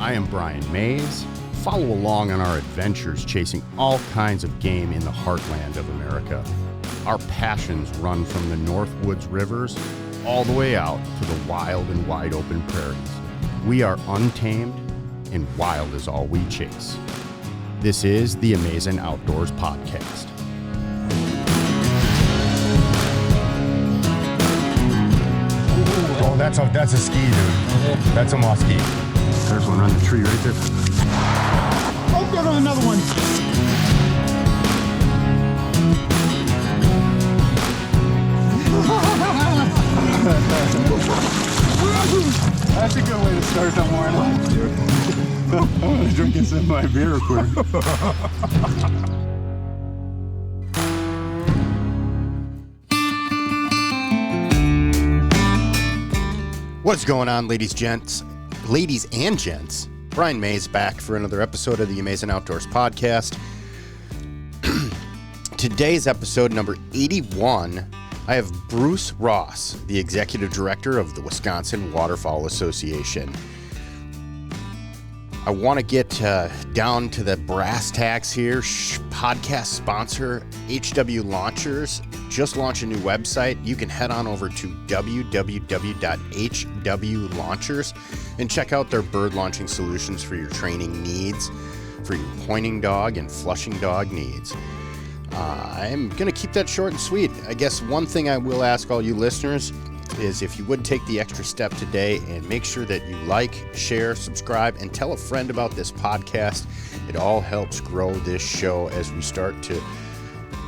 I am Brian Mays. Follow along on our adventures chasing all kinds of game in the heartland of America. Our passions run from the North Woods rivers all the way out to the wild and wide open prairies. We are untamed, and wild is all we chase. This is the Amazing Outdoors Podcast. Oh, that's a ski, dude. That's a moss ski. There's one on the tree right there. Oh, there's another one. That's a good way to start the morning, dude. I'm gonna drink some of my beer quick. What's going on, ladies and gents? Brian Mays back for another episode of the Amazing Outdoors Podcast. Today's episode number 81. I have Bruce Ross, the executive director of the Wisconsin Waterfowl Association. I want to get down to the brass tacks here. Podcast sponsor HW Launchers just launched a new website. You can head on over to www.hwlaunchers and check out their bird launching solutions for your training needs, for your pointing dog and flushing dog needs. I'm going to keep that short and sweet. I guess one thing I will ask all you listeners is if you would take the extra step today and make sure that you like, share, subscribe, and tell a friend about this podcast. It all helps grow this show as we start to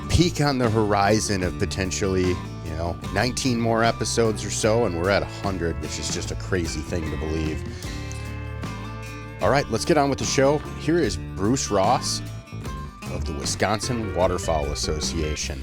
peak on the horizon of potentially, 19 more episodes or so, and we're at 100, which is just a crazy thing to believe. All right, let's get on with the show. Here is Bruce Ross of the Wisconsin Waterfowl Association.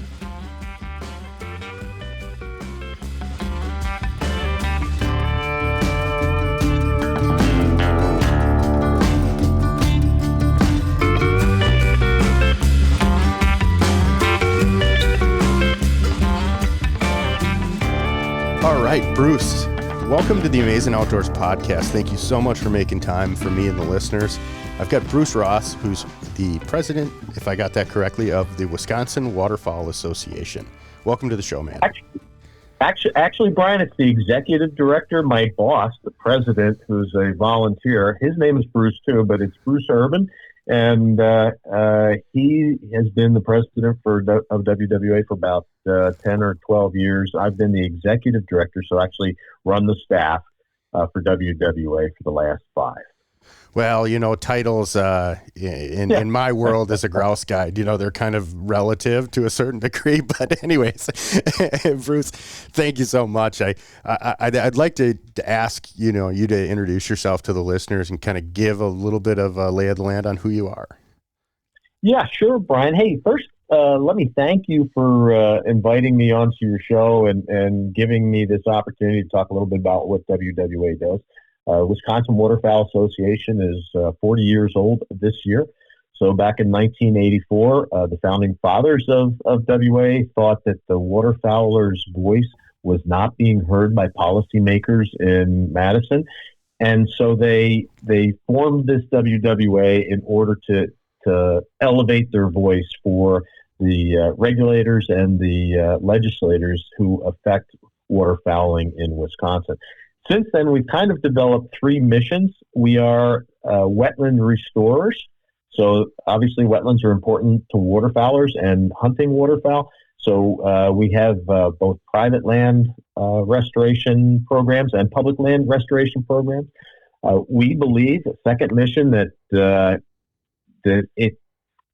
All right, Bruce, welcome to the Amazing Outdoors Podcast. Thank you so much for making time for me and the listeners. I've got Bruce Ross, who's the president, if I got that correctly, of the Wisconsin Waterfowl Association. Welcome to the show, man. Actually, Brian, it's the executive director, my boss, the president, who's a volunteer. His name is Bruce, too, but it's Bruce Urban. And he has been the president of WWA for about 10 or 12 years. I've been the executive director, so actually run the staff for WWA for the last 5. Well, titles in my world as a grouse guide, they're kind of relative to a certain degree. But anyways, Bruce, thank you so much. I'd like to ask, you to introduce yourself to the listeners and kind of give a little bit of a lay of the land on who you are. Yeah, sure, Brian. Hey, first, let me thank you for inviting me onto your show and giving me this opportunity to talk a little bit about what WWA does. Wisconsin Waterfowl Association is 40 years old this year. So back in 1984, the founding fathers of WA thought that the waterfowler's voice was not being heard by policymakers in Madison. And so they formed this WWA in order to elevate their voice for the regulators and the legislators who affect waterfowling in Wisconsin. Since then, we've kind of developed 3 missions. We are wetland restorers. So obviously wetlands are important to waterfowlers and hunting waterfowl. So we have both private land restoration programs and public land restoration programs. We believe, a second mission, that it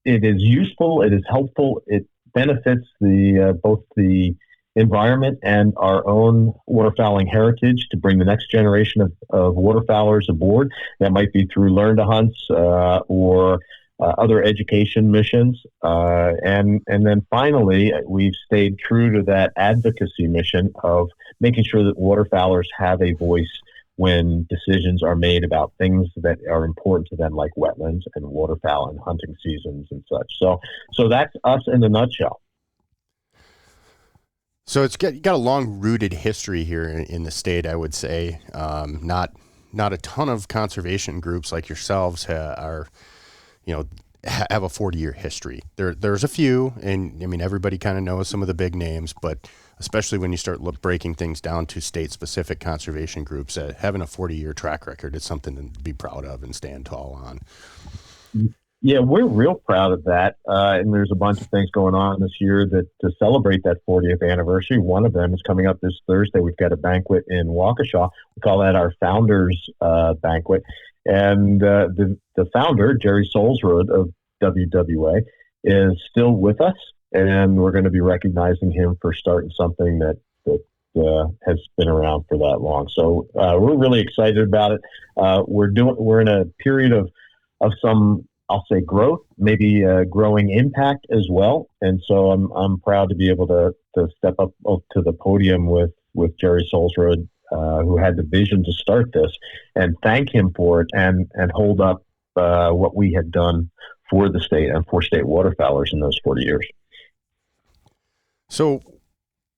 is useful, it is helpful, it benefits both the environment and our own waterfowling heritage to bring the next generation of waterfowlers aboard. That might be through learn to hunts or other education missions. And then finally, we've stayed true to that advocacy mission of making sure that waterfowlers have a voice when decisions are made about things that are important to them, like wetlands and waterfowl and hunting seasons and such. So that's us in a nutshell. So you got a long-rooted history here in the state, I would say. Not not a ton of conservation groups like yourselves have a 40-year history. There's a few, and I mean, everybody kind of knows some of the big names, but especially when you start breaking things down to state-specific conservation groups, having a 40-year track record is something to be proud of and stand tall on. Yeah, we're real proud of that. And there's a bunch of things going on this year to celebrate that 40th anniversary. One of them is coming up this Thursday. We've got a banquet in Waukesha. We call that our Founders Banquet. And the founder, Jerry Solsrud of WWA, is still with us. And we're going to be recognizing him for starting something that has been around for that long. So we're really excited about it. We're in a period of some, I'll say, growth, maybe growing impact as well. And so I'm proud to be able to step up to the podium with Jerry Solsrud, who had the vision to start this, and thank him for it and hold up what we had done for the state and for state waterfowlers in those 40 years. So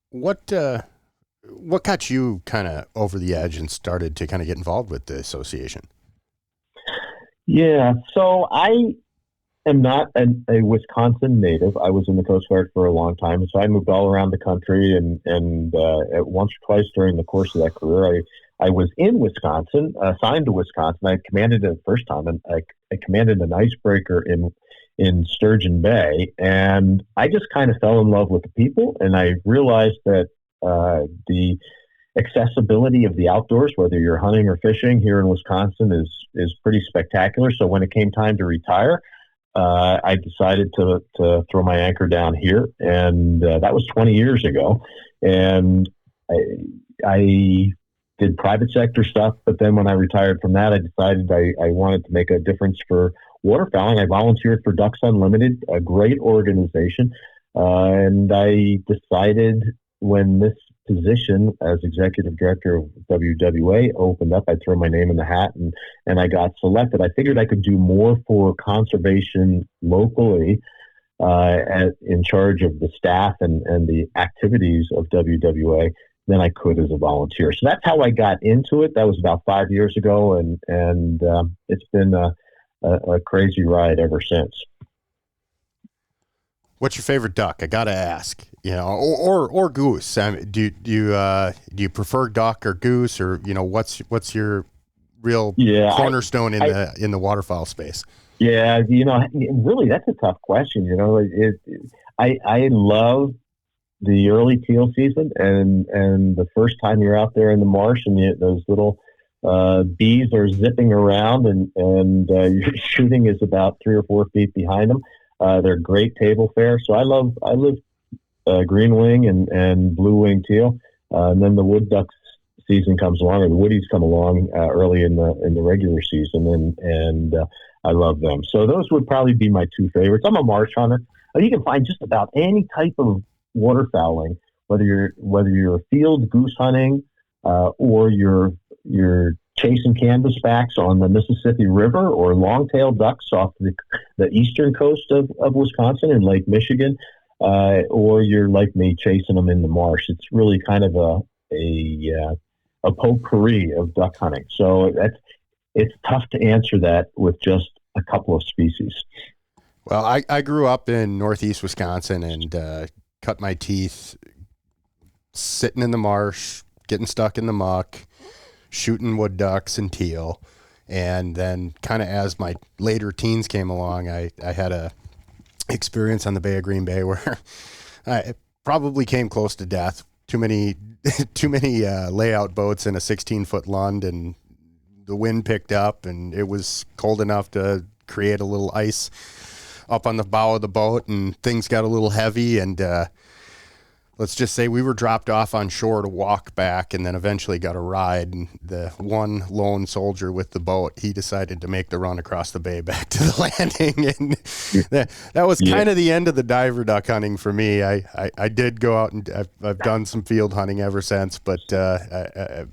what got you kind of over the edge and started to kind of get involved with the association? Yeah, so I am not a Wisconsin native. I was in the Coast Guard for a long time, so I moved all around the country, and once or twice during the course of that career, I was in Wisconsin, assigned to Wisconsin. I commanded it the first time, and I commanded an icebreaker in Sturgeon Bay, and I just kind of fell in love with the people, and I realized that the accessibility of the outdoors, whether you're hunting or fishing here in Wisconsin, is pretty spectacular. So when it came time to retire, I decided to throw my anchor down here, and that was 20 years ago. And I did private sector stuff, but then when I retired from that, I decided I wanted to make a difference for waterfowling. I volunteered for Ducks Unlimited, a great organization, and I decided when this position as executive director of WWA opened up, I'd throw my name in the hat, and I got selected. I figured I could do more for conservation locally, in charge of the staff and the activities of WWA than I could as a volunteer. So that's how I got into it. That was about 5 years ago, and it's been a crazy ride ever since. What's your favorite duck? I gotta ask, or goose. I mean, do you prefer duck or goose, or what's your real cornerstone in the waterfowl space? Yeah, really, that's a tough question. I love the early teal season, and the first time you're out there in the marsh, and those little bees are zipping around, and your shooting is about 3 or 4 feet behind them. They're great table fare. So I love green wing and blue wing teal. And then the wood ducks season comes along, or the woodies come along early in the regular season, and I love them. So those would probably be my two favorites. I'm a marsh hunter. You can find just about any type of waterfowling, whether you're field goose hunting or you're chasing canvasbacks on the Mississippi River, or long-tailed ducks off the eastern coast of Wisconsin and Lake Michigan, or you're like me chasing them in the marsh. It's really kind of a potpourri of duck hunting. So it's tough to answer that with just a couple of species. Well, I grew up in northeast Wisconsin and cut my teeth sitting in the marsh, getting stuck in the muck, shooting wood ducks and teal. And then kind of as my later teens came along, I had a experience on the Bay of Green Bay where I probably came close to death. Too many layout boats in a 16-foot Lund, and the wind picked up, and it was cold enough to create a little ice up on the bow of the boat, and things got a little heavy, and let's just say we were dropped off on shore to walk back, and then eventually got a ride. And the one lone soldier with the boat, he decided to make the run across the bay back to the landing. And that was kind of the end of the diver duck hunting for me. I did go out, and I've done some field hunting ever since, but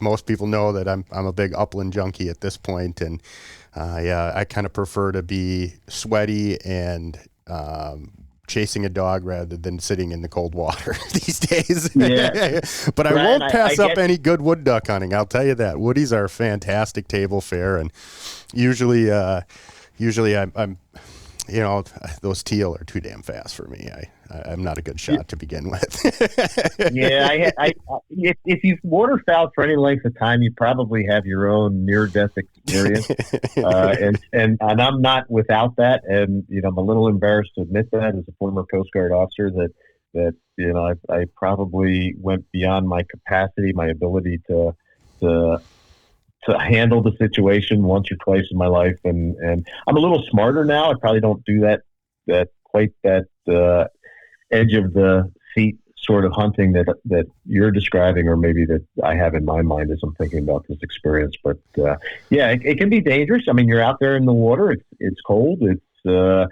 most people know that I'm a big upland junkie at this point. And I kind of prefer to be sweaty and chasing a dog rather than sitting in the cold water these days. Yeah. But I Right, won't pass up get any good wood duck hunting. I'll tell you that. Woodies are fantastic table fare, and usually I'm those teal are too damn fast for me. I'm not a good shot to begin with. Yeah, if you've waterfowl for any length of time, you probably have your own near-death experience, and I'm not without that. And I'm a little embarrassed to admit that as a former Coast Guard officer that I probably went beyond my capacity, my ability to handle the situation once or twice in my life, and I'm a little smarter now. I probably don't do that edge of the seat sort of hunting that you're describing, or maybe that I have in my mind as I'm thinking about this experience. But it can be dangerous. I mean, you're out there in the water. It's cold. It's their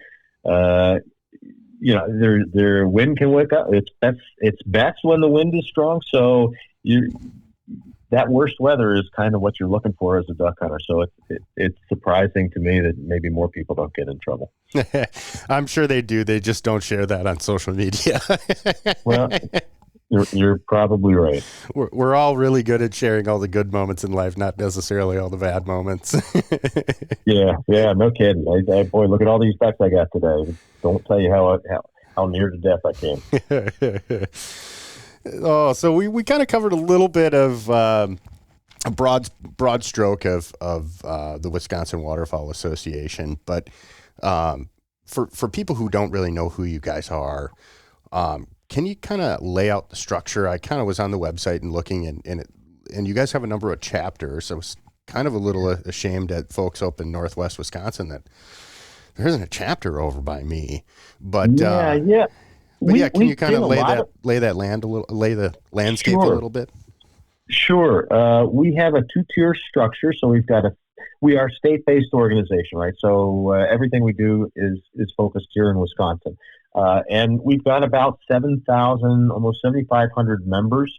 wind can wake up. It's best when the wind is strong. So that worst weather is kind of what you're looking for as a duck hunter. So it's surprising to me that maybe more people don't get in trouble. I'm sure they do. They just don't share that on social media. Well, you're probably right. We're all really good at sharing all the good moments in life, not necessarily all the bad moments. Yeah, no kidding. Boy, look at all these ducks I got today. Don't tell you how near to death I came. Oh, so we kind of covered a little bit of a broad stroke of the Wisconsin Waterfowl Association, but for people who don't really know who you guys are, can you kind of lay out the structure? I kind of was on the website and looking, and you guys have a number of chapters. I was kind of a little ashamed at folks up in Northwest Wisconsin that there isn't a chapter over by me, but yeah. But can you kind of lay the landscape a little bit? Sure. We have a two-tier structure, so we are a state-based organization, right? So everything we do is focused here in Wisconsin, and we've got about 7,000, almost 7,500 members,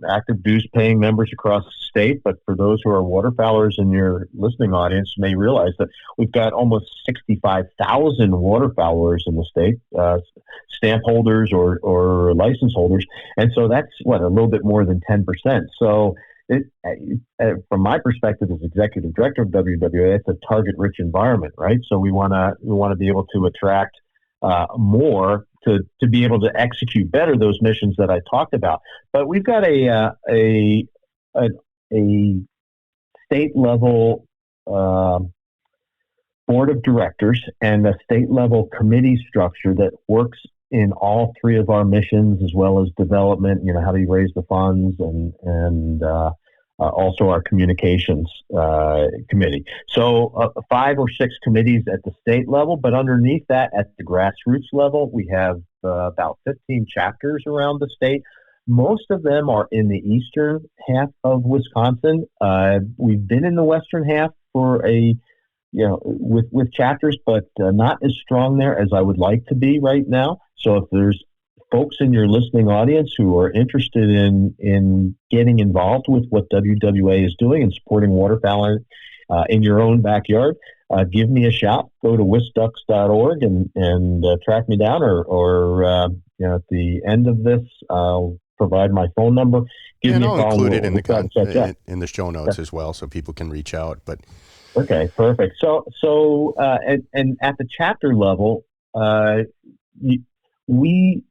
active dues-paying members across the state. But for those who are waterfowlers in your listening audience, may realize that we've got almost 65,000 waterfowlers in the state, stamp holders or license holders, and so that's a little bit more than 10%. So, from my perspective as executive director of WWA, it's a target-rich environment, right? So we want to be able to attract more to be able to execute better those missions that I talked about. But we've got a state level board of directors and a state level committee structure that works in all three of our missions, as well as development. How do you raise the funds, and also our communications committee. So 5 or 6 committees at the state level, but underneath that, at the grassroots level, we have about 15 chapters around the state. Most of them are in the eastern half of Wisconsin. We've been in the western half for with chapters, but not as strong there as I would like to be right now. So if there's folks in your listening audience who are interested in getting involved with what WWA is doing and supporting waterfowl in your own backyard, give me a shout. Go to wisducks.org and track me down, or at the end of this, I'll provide my phone number. And I'll include it in the show notes as well, so people can reach out. But okay, perfect. So and at the chapter level, we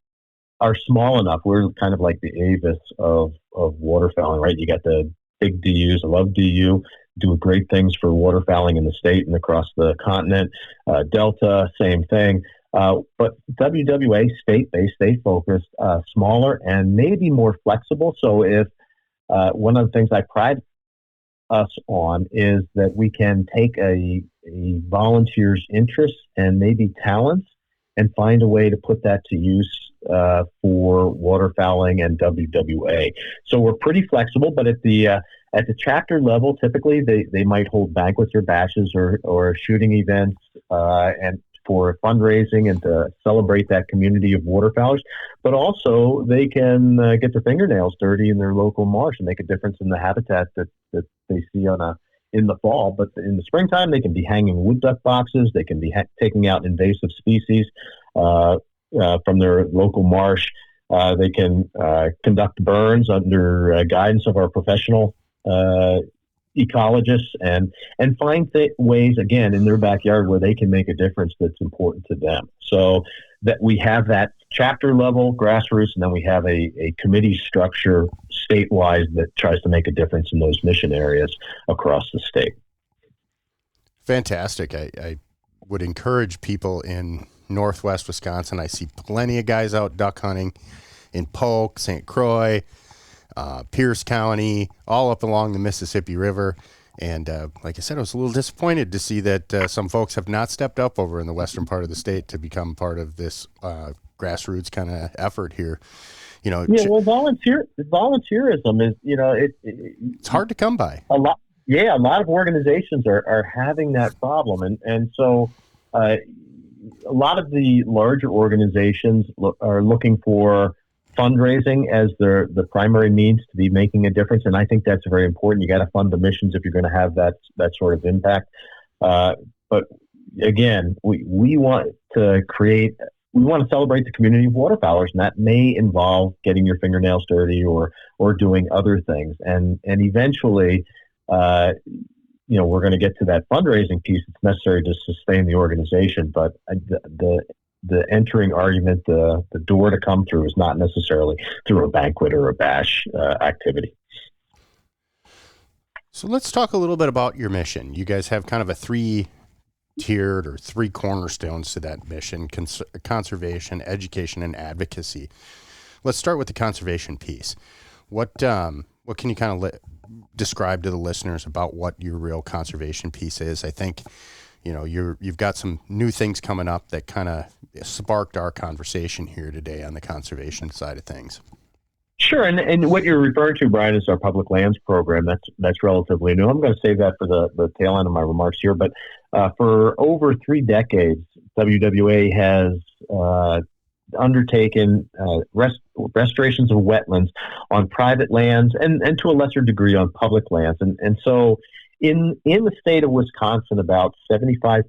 are small enough. We're kind of like the Avis of waterfowling, right? You got the big DUs. I love DU. Do great things for waterfowling in the state and across the continent. Delta, same thing. But WWA, state-based, state-focused, smaller and maybe more flexible. So if one of the things I pride us on is that we can take a volunteer's interests and maybe talents and find a way to put that to use for waterfowling and WWA. So we're pretty flexible, but at the chapter level, typically they might hold banquets or bashes or shooting events and for fundraising and to celebrate that community of waterfowlers. But also they can get their fingernails dirty in their local marsh and make a difference in the habitat that they see in the fall. But in the springtime, they can be hanging wood duck boxes. They can be taking out invasive species. from their local marsh. They can conduct burns under guidance of our professional ecologists and find ways, again, in their backyard where they can make a difference that's important to them. So that we have that chapter level grassroots, and then we have a committee structure statewide that tries to make a difference in those mission areas across the state. Fantastic. I would encourage people in Northwest Wisconsin. I see plenty of guys out duck hunting in Polk, St. Croix, Pierce County, all up along the Mississippi River. And like I said, I was a little disappointed to see that some folks have not stepped up over in the western part of the state to become part of this grassroots kind of effort here. Well, volunteerism is, it's hard to come by. A lot of organizations are having that problem, and so a lot of the larger organizations are looking for fundraising as the primary means to be making a difference, and I think that's very important. You got to fund the missions if you're going to have that sort of impact. But again, we want to celebrate the community of waterfowlers, and that may involve getting your fingernails dirty or doing other things. And eventually, we're going to get to that fundraising piece. It's necessary to sustain the organization, but the entering argument, the door to come through is not necessarily through a banquet or a bash activity. So let's talk a little bit about your mission. You guys have kind of a three-tiered or three cornerstones to that mission: conservation, education, and advocacy. Let's start with the conservation piece. What can you kind of describe to the listeners about what your real conservation piece is? I think you've got some new things coming up that kind of sparked our conversation here today on the conservation side of things. Sure, and what you're referring to, Brian, is our public lands program. That's relatively new. I'm going to save that for the tail end of my remarks here. But for over 3 decades, WWA has undertaken restorations of wetlands on private lands and to a lesser degree on public lands. And so in the state of Wisconsin, about 75%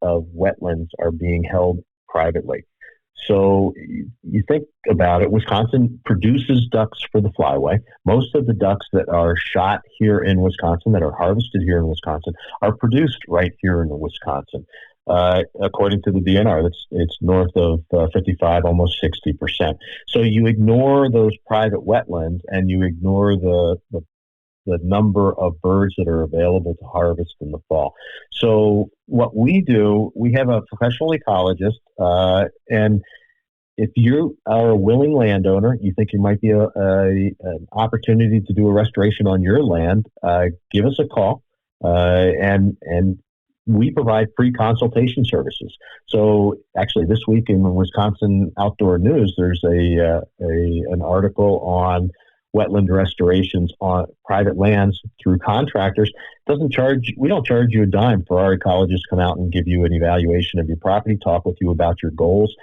of wetlands are being held privately. So you think about it, Wisconsin produces ducks for the flyway. Most of the ducks that are shot here in Wisconsin, that are harvested here in Wisconsin, are produced right here in Wisconsin. According to the DNR, it's north of 55, almost 60%. So you ignore those private wetlands and you ignore the number of birds that are available to harvest in the fall. So what we do, we have a professional ecologist, and if you are a willing landowner, you think you might be an opportunity to do a restoration on your land, give us a call, and we provide free consultation services. So actually this week in Wisconsin Outdoor News, there's an article on wetland restorations on private lands through contractors. We don't charge you a dime for our ecologists to come out and give you an evaluation of your property, talk with you about your goals,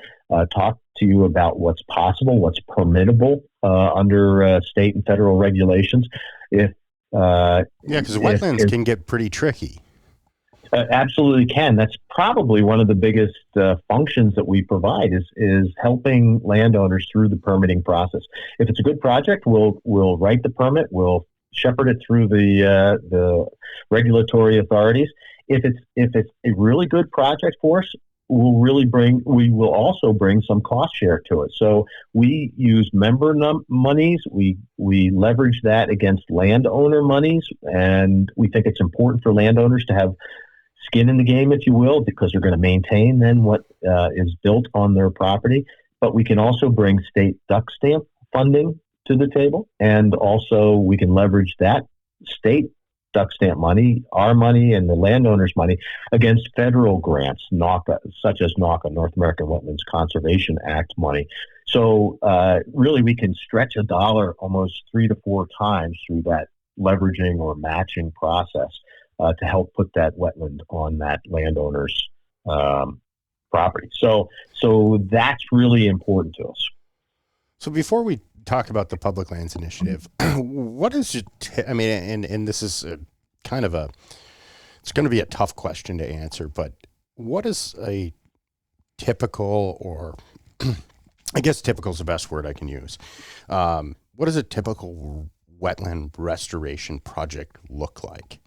talk to you about what's possible, what's permittable under state and federal regulations. Because wetlands can get pretty tricky. Absolutely can. That's probably one of the biggest functions that we provide is helping landowners through the permitting process. If it's a good project, we'll write the permit, we'll shepherd it through the regulatory authorities. If it's a really good project for us, we will also bring some cost share to it. So we use member monies. We leverage that against landowner monies, and we think it's important for landowners to have skin in the game, if you will, because they're going to maintain then what is built on their property. But we can also bring state duck stamp funding to the table, and also we can leverage that state duck stamp money, our money, and the landowner's money against federal grants, such as NAWCA, North American Wetlands Conservation Act money. So really, we can stretch a dollar almost 3 to 4 times through that leveraging or matching process to help put that wetland on that landowner's property. So that's really important to us. So before we talk about the Public Lands Initiative, what is it? And this is it's going to be a tough question to answer, but what is a typical, or I guess typical is the best word I can use. What does a typical wetland restoration project look like?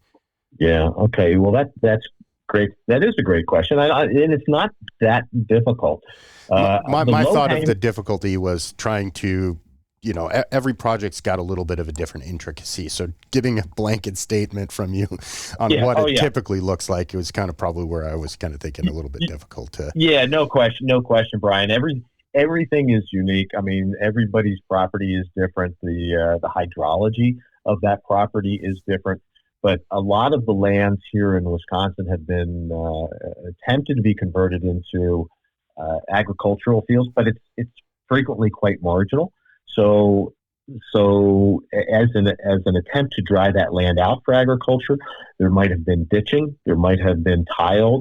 Yeah. Okay. Well, that's great. That is a great question, and it's not that difficult. My thought of the difficulty was trying to, every project's got a little bit of a different intricacy. So giving a blanket statement from you on what it typically looks like, it was kind of probably where I was kind of thinking a little bit difficult to. Yeah, no question, Brian. Everything is unique. I mean, everybody's property is different. The hydrology of that property is different. But a lot of the lands here in Wisconsin have been attempted to be converted into agricultural fields, but it's frequently quite marginal. So as an attempt to dry that land out for agriculture, there might have been ditching, there might have been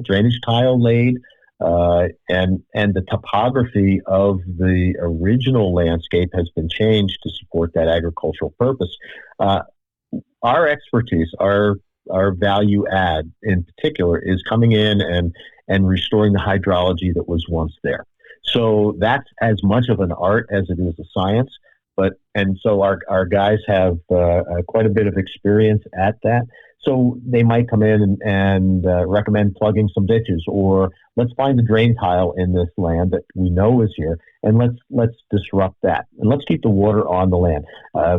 drainage tile laid, and the topography of the original landscape has been changed to support that agricultural purpose. Our expertise, our value add in particular, is coming in and restoring the hydrology that was once there. So that's as much of an art as it is a science. And so our guys have quite a bit of experience at that. So they might come in and recommend plugging some ditches, or let's find a drain tile in this land that we know is here, and let's disrupt that, and let's keep the water on the land.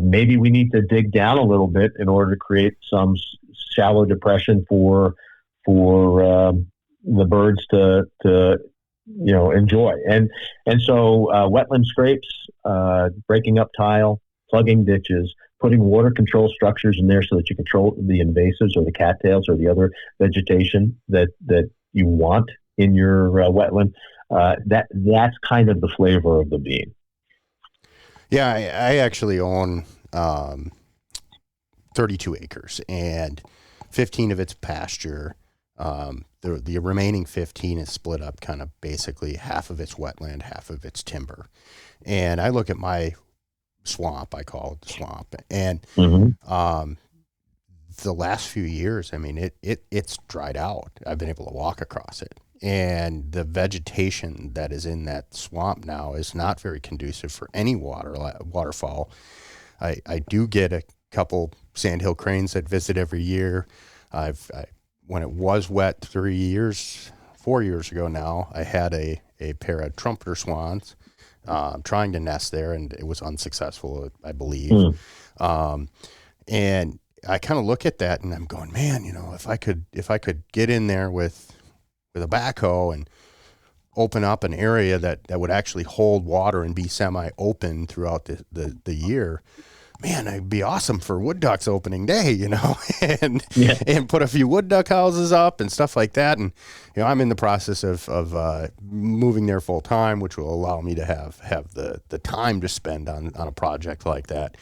Maybe we need to dig down a little bit in order to create some shallow depression for the birds to enjoy. And so wetland scrapes, breaking up tile, plugging ditches, putting water control structures in there so that you control the invasives or the cattails or the other vegetation that you want in your wetland. That's kind of the flavor of the bean. Yeah, I actually own 32 acres, and 15 of it's pasture. The remaining 15 is split up kind of basically half of it's wetland, half of it's timber. And I look at my swamp, I call it the swamp, and the last few years, I mean, it's dried out. I've been able to walk across it, and the vegetation that is in that swamp now is not very conducive for any waterfowl. I do get a couple sandhill cranes that visit every year. When it was wet 4 years ago now, I had a pair of trumpeter swans trying to nest there, and it was unsuccessful, I believe. And I kind of look at that and I'm going, man, if I could get in there with a backhoe and open up an area that would actually hold water and be semi-open throughout the year, man, it'd be awesome for wood ducks opening day, and put a few wood duck houses up and stuff like that. And, I'm in the process of moving there full time, which will allow me to have the time to spend on a project like that.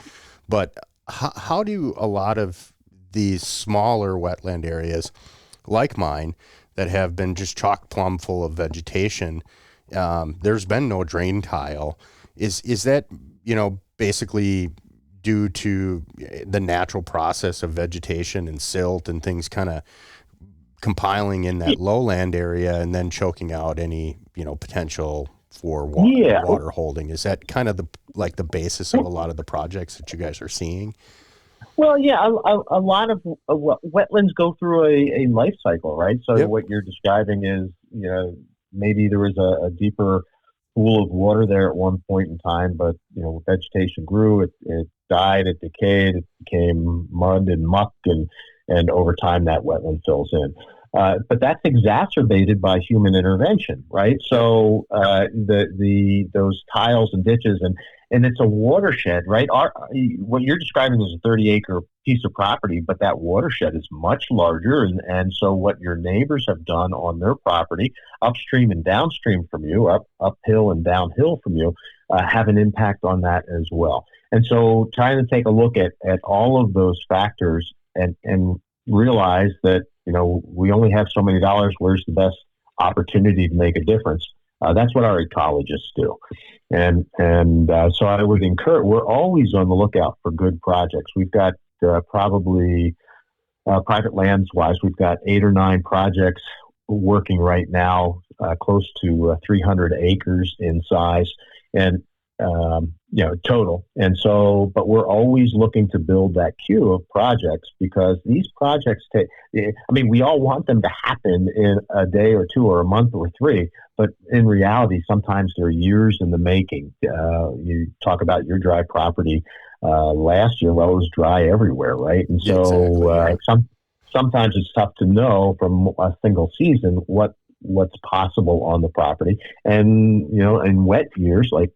But how do a lot of these smaller wetland areas like mine that have been just chock plumb full of vegetation, there's been no drain tile. Is that, basically due to the natural process of vegetation and silt and things kind of compiling in that lowland area and then choking out any, potential for water holding? Is that kind of the basis of a lot of the projects that you guys are seeing? Well, yeah, a lot of wetlands go through a life cycle, right? So what you're describing is, maybe there was a deeper pool of water there at one point in time, but, vegetation grew, it died, it decayed, it became mud and muck, and over time that wetland fills in. But that's exacerbated by human intervention, right? So those tiles and ditches, and it's a watershed, right? What you're describing is a 30-acre piece of property, but that watershed is much larger, and so what your neighbors have done on their property, upstream and downstream from you, uphill and downhill from you, have an impact on that as well. And so trying to take a look at all of those factors and realize that, we only have so many dollars, where's the best opportunity to make a difference? That's what our ecologists do. And so I would encourage, we're always on the lookout for good projects. We've got probably private lands wise, we've got 8 or 9 projects working right now close to 300 acres in size, and total. And so, but we're always looking to build that queue of projects, because these projects take, I mean, we all want them to happen in a day or two or a month or three, but in reality, sometimes they're years in the making. You talk about your dry property last year. Well, it was dry everywhere, right? And so Exactly. Sometimes it's tough to know from a single season what's possible on the property. And, in wet years, like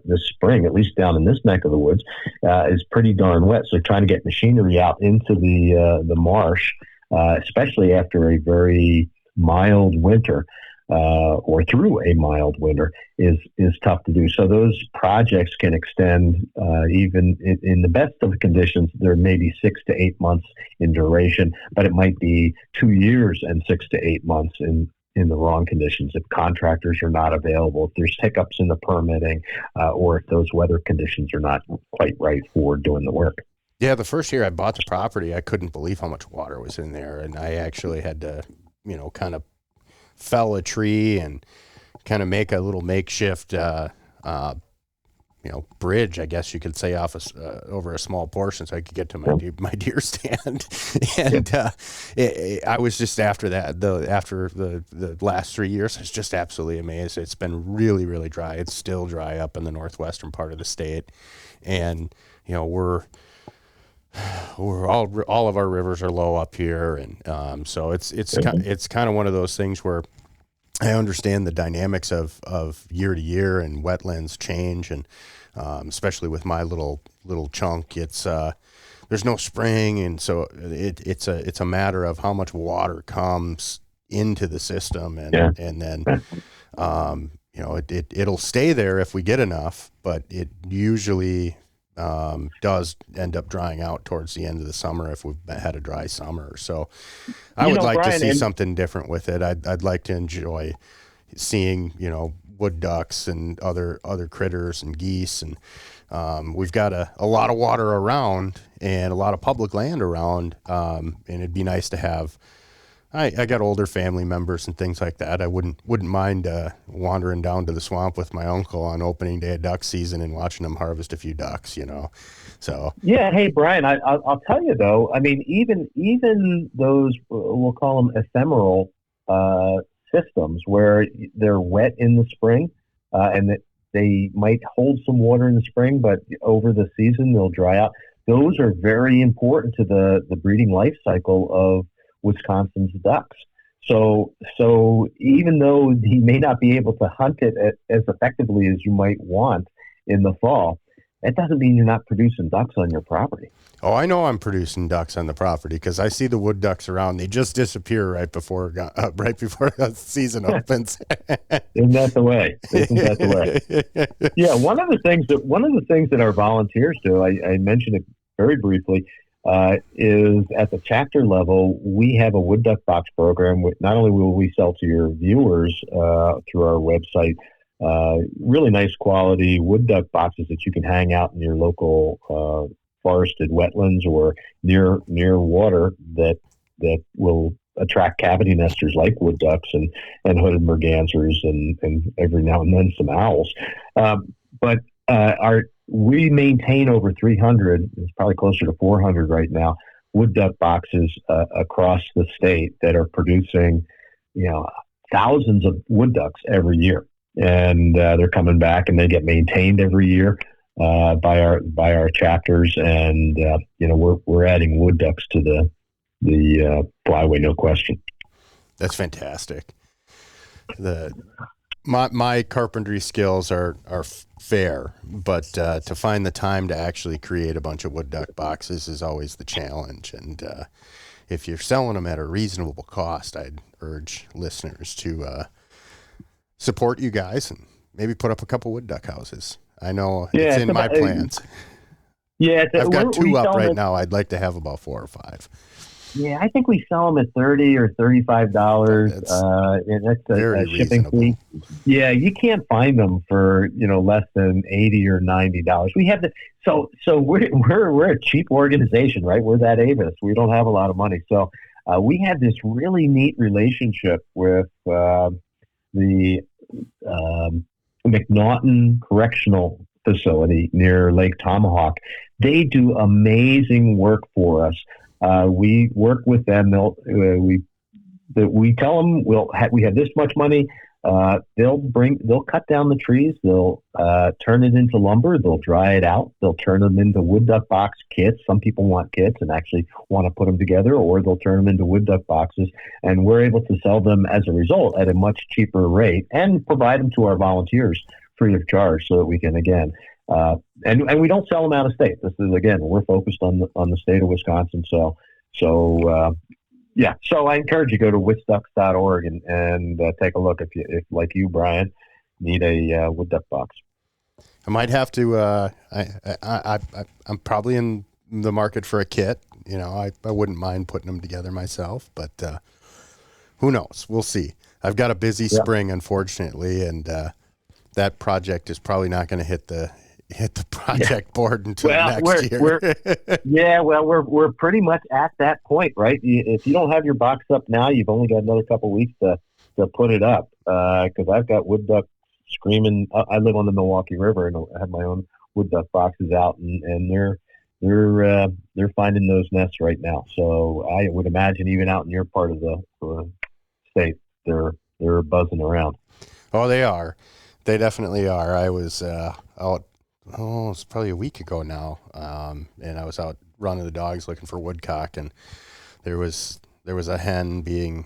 this spring, at least down in this neck of the woods, is pretty darn wet. So trying to get machinery out into the marsh, especially after a very mild winter, or through a mild winter, is tough to do. So those projects can extend, even in the best of conditions, there may be 6 to 8 months in duration, but it might be 2 years and 6 to 8 months in the wrong conditions, if contractors are not available, if there's hiccups in the permitting, or if those weather conditions are not quite right for doing the work. Yeah, the first year I bought the property, I couldn't believe how much water was in there, and I actually had to, kind of fell a tree and kind of make a little makeshift, bridge, I guess you could say, off over a small portion, so I could get to my deer stand. And I was just after that, after the last 3 years, I was just absolutely amazed. It's been really, really dry. It's still dry up in the northwestern part of the state, and we're all of our rivers are low up here, and so it's kind of one of those things where I understand the dynamics of year to year, and wetlands change, and especially with my little chunk, it's there's no spring, and so it's a matter of how much water comes into the system, and then it'll stay there if we get enough, but it usually does end up drying out towards the end of the summer if we've had a dry summer. So I would like Brian, to see something different with it. I'd like to enjoy seeing, wood ducks and other critters and geese. And we've got a lot of water around and a lot of public land around. And it'd be nice to have, I got older family members and things like that. I wouldn't mind wandering down to the swamp with my uncle on opening day of duck season and watching them harvest a few ducks, So yeah, hey Brian, I'll tell you though. I mean, even those, we'll call them ephemeral systems, where they're wet in the spring, and that they might hold some water in the spring, but over the season they'll dry out. Those are very important to the breeding life cycle of Wisconsin's ducks. So even though he may not be able to hunt it as effectively as you might want in the fall, that doesn't mean you're not producing ducks on your property. Oh, I know I'm producing ducks on the property, because I see the wood ducks around. They just disappear right before the season opens. Isn't that the way? Yeah, one of the things that our volunteers do, I mentioned it very briefly, is at the chapter level, we have a wood duck box program. Not only will we sell to your viewers through our website really nice quality wood duck boxes that you can hang out in your local forested wetlands or near water that will attract cavity nesters like wood ducks and hooded mergansers and every now and then some owls. But we maintain over 300, it's probably closer to 400 right now, wood duck boxes across the state that are producing, thousands of wood ducks every year. And they're coming back, and they get maintained every year by our chapters. And we're adding wood ducks to the flyway, no question. That's fantastic. My carpentry skills are fair, but to find the time to actually create a bunch of wood duck boxes is always the challenge. And if you're selling them at a reasonable cost, I'd urge listeners to support you guys and maybe put up a couple wood duck houses. I know it's in my plans. Yeah, I've got 2 up right now. I'd like to have about 4 or 5. Yeah, I think we sell them at $30 or $35. And that's a shipping fee. Yeah, you can't find them for less than $80 or $90. We have so we're a cheap organization, right? We're that Avis. We don't have a lot of money, so we had this really neat relationship with the McNaughton Correctional Facility near Lake Tomahawk. They do amazing work for us. We work with them. We tell them we have this much money. They'll cut down the trees. They'll turn it into lumber. They'll dry it out. They'll turn them into wood duck box kits. Some people want kits and actually want to put them together, or they'll turn them into wood duck boxes. And we're able to sell them as a result at a much cheaper rate and provide them to our volunteers free of charge, so that we can and we don't sell them out of state. This is, again, we're focused on the state of Wisconsin. So I encourage you, go to witsducks.org and take a look if like you, Brian, need a wood duck box. I might have to. I'm probably in the market for a kit. I wouldn't mind putting them together myself, but who knows? We'll see. I've got a busy spring, unfortunately, and that project is probably not going to hit the project board until next year. We're pretty much at that point, right? If you don't have your box up now, you've only got another couple of weeks to put it up. Because I've got wood ducks screaming. I live on the Milwaukee River, and I have my own wood duck boxes out, and they're finding those nests right now. So I would imagine even out in your part of the state, they're buzzing around. Oh, they are. They definitely are. I was out. Oh, it's probably a week ago now, and I was out running the dogs looking for woodcock, and there was a hen being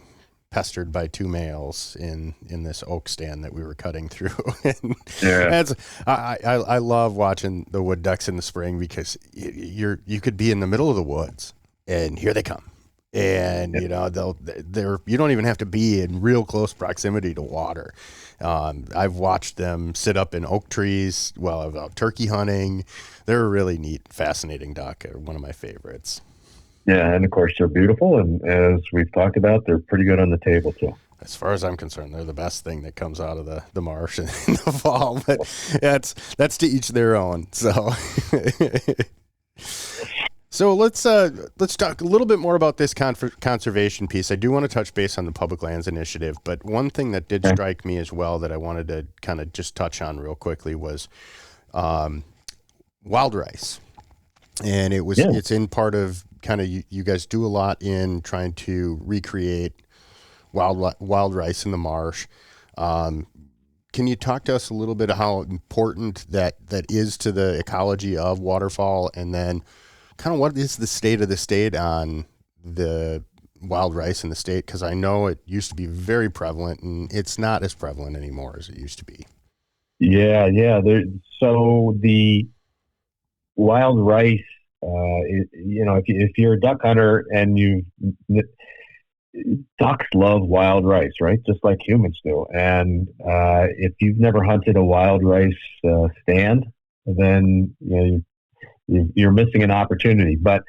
pestered by two males in this oak stand that we were cutting through. I love watching the wood ducks in the spring, because you could be in the middle of the woods and here they come. And you don't even have to be in real close proximity to water. I've watched them sit up in oak trees while I was out turkey hunting. They're a really neat, fascinating duck. One of my favorites. Yeah, and of course they're beautiful, and as we've talked about, they're pretty good on the table too. As far as I'm concerned, they're the best thing that comes out of the marsh in the fall. But that's to each their own. So let's talk a little bit more about this conservation piece. I do want to touch base on the Public Lands Initiative, but one thing that did strike me as well that I wanted to kind of just touch on real quickly was wild rice. And it's in part of kind of you guys do a lot in trying to recreate wild rice in the marsh. Can you talk to us a little bit of how important that is to the ecology of waterfowl, and then kind of what is the state of the state on the wild rice in the state? Because I know it used to be very prevalent, and it's not as prevalent anymore as it used to be. Yeah. So the wild rice, if you're a duck hunter and ducks love wild rice, right? Just like humans do. And if you've never hunted a wild rice stand, then you're missing an opportunity. But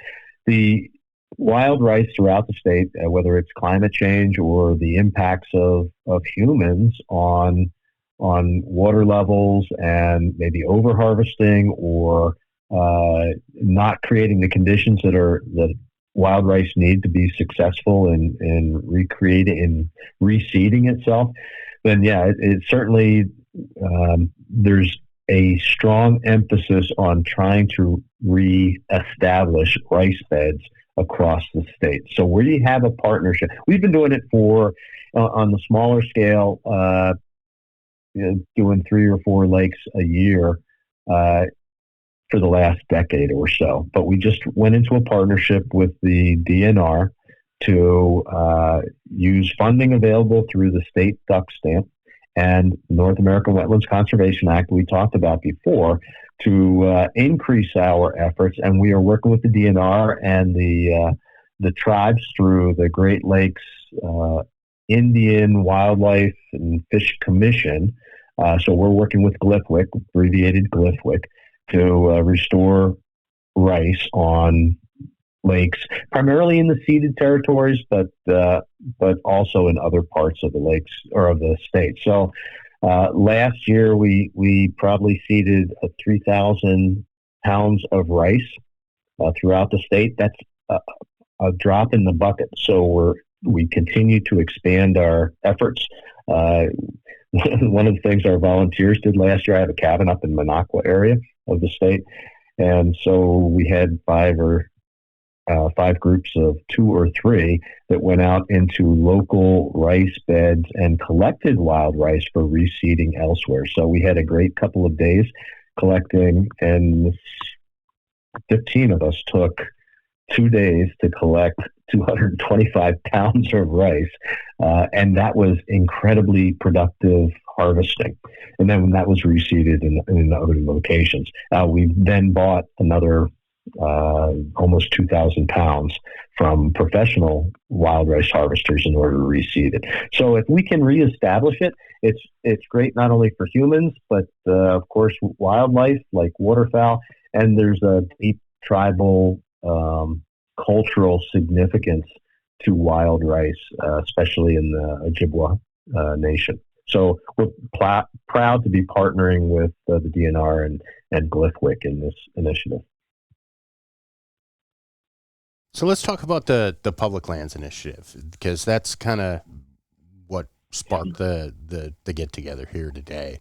the wild rice throughout the state, whether it's climate change or the impacts of humans on water levels and maybe over harvesting or not creating the conditions that wild rice need to be successful in recreating and reseeding itself, then it certainly there's a strong emphasis on trying to re-establish rice beds across the state. So we have a partnership. We've been doing it on the smaller scale, doing 3 or 4 lakes a year for the last decade or so. But we just went into a partnership with the DNR to use funding available through the state duck stamp and North American Wetlands Conservation Act we talked about before to increase our efforts. And we are working with the DNR and the tribes through the Great Lakes Indian Wildlife and Fish Commission. So we're working with GLFWC, abbreviated GLFWC, to restore rice on lakes, primarily in the ceded territories, but also in other parts of the lakes or of the state. So last year we probably seeded 3,000 pounds of rice throughout the state. That's a drop in the bucket. So we continue to expand our efforts. One of the things our volunteers did last year, I have a cabin up in Minocqua area of the state. And so we had five groups of 2 or 3 that went out into local rice beds and collected wild rice for reseeding elsewhere. So we had a great couple of days collecting, and 15 of us took 2 days to collect 225 pounds of rice. And that was incredibly productive harvesting. And then when that was reseeded in other locations, we then bought another almost 2,000 pounds from professional wild rice harvesters in order to reseed it. So if we can reestablish it, it's great not only for humans, but of course wildlife like waterfowl. And there's a deep tribal cultural significance to wild rice, especially in the Ojibwa Nation. So we're proud to be partnering with the DNR and Glyphwick in this initiative. So let's talk about the Public Lands Initiative, because that's kind of what sparked the get together here today.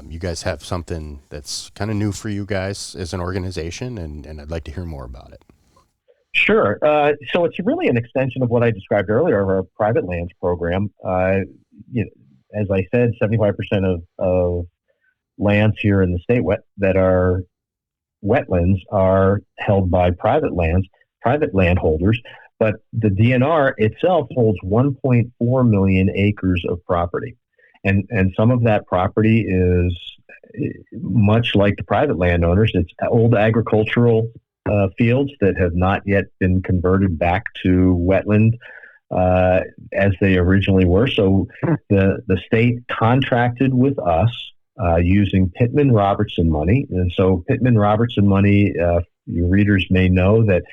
You guys have something that's kind of new for you guys as an organization, and I'd like to hear more about it. Sure. So it's really an extension of what I described earlier of our private lands program. As I said, 75% of lands here in the state that are wetlands are held by private landholders, but the DNR itself holds 1.4 million acres of property. And some of that property is much like the private landowners. It's old agricultural fields that have not yet been converted back to wetland as they originally were. So the state contracted with us using Pittman-Robertson money. And so Pittman-Robertson money, your readers may know that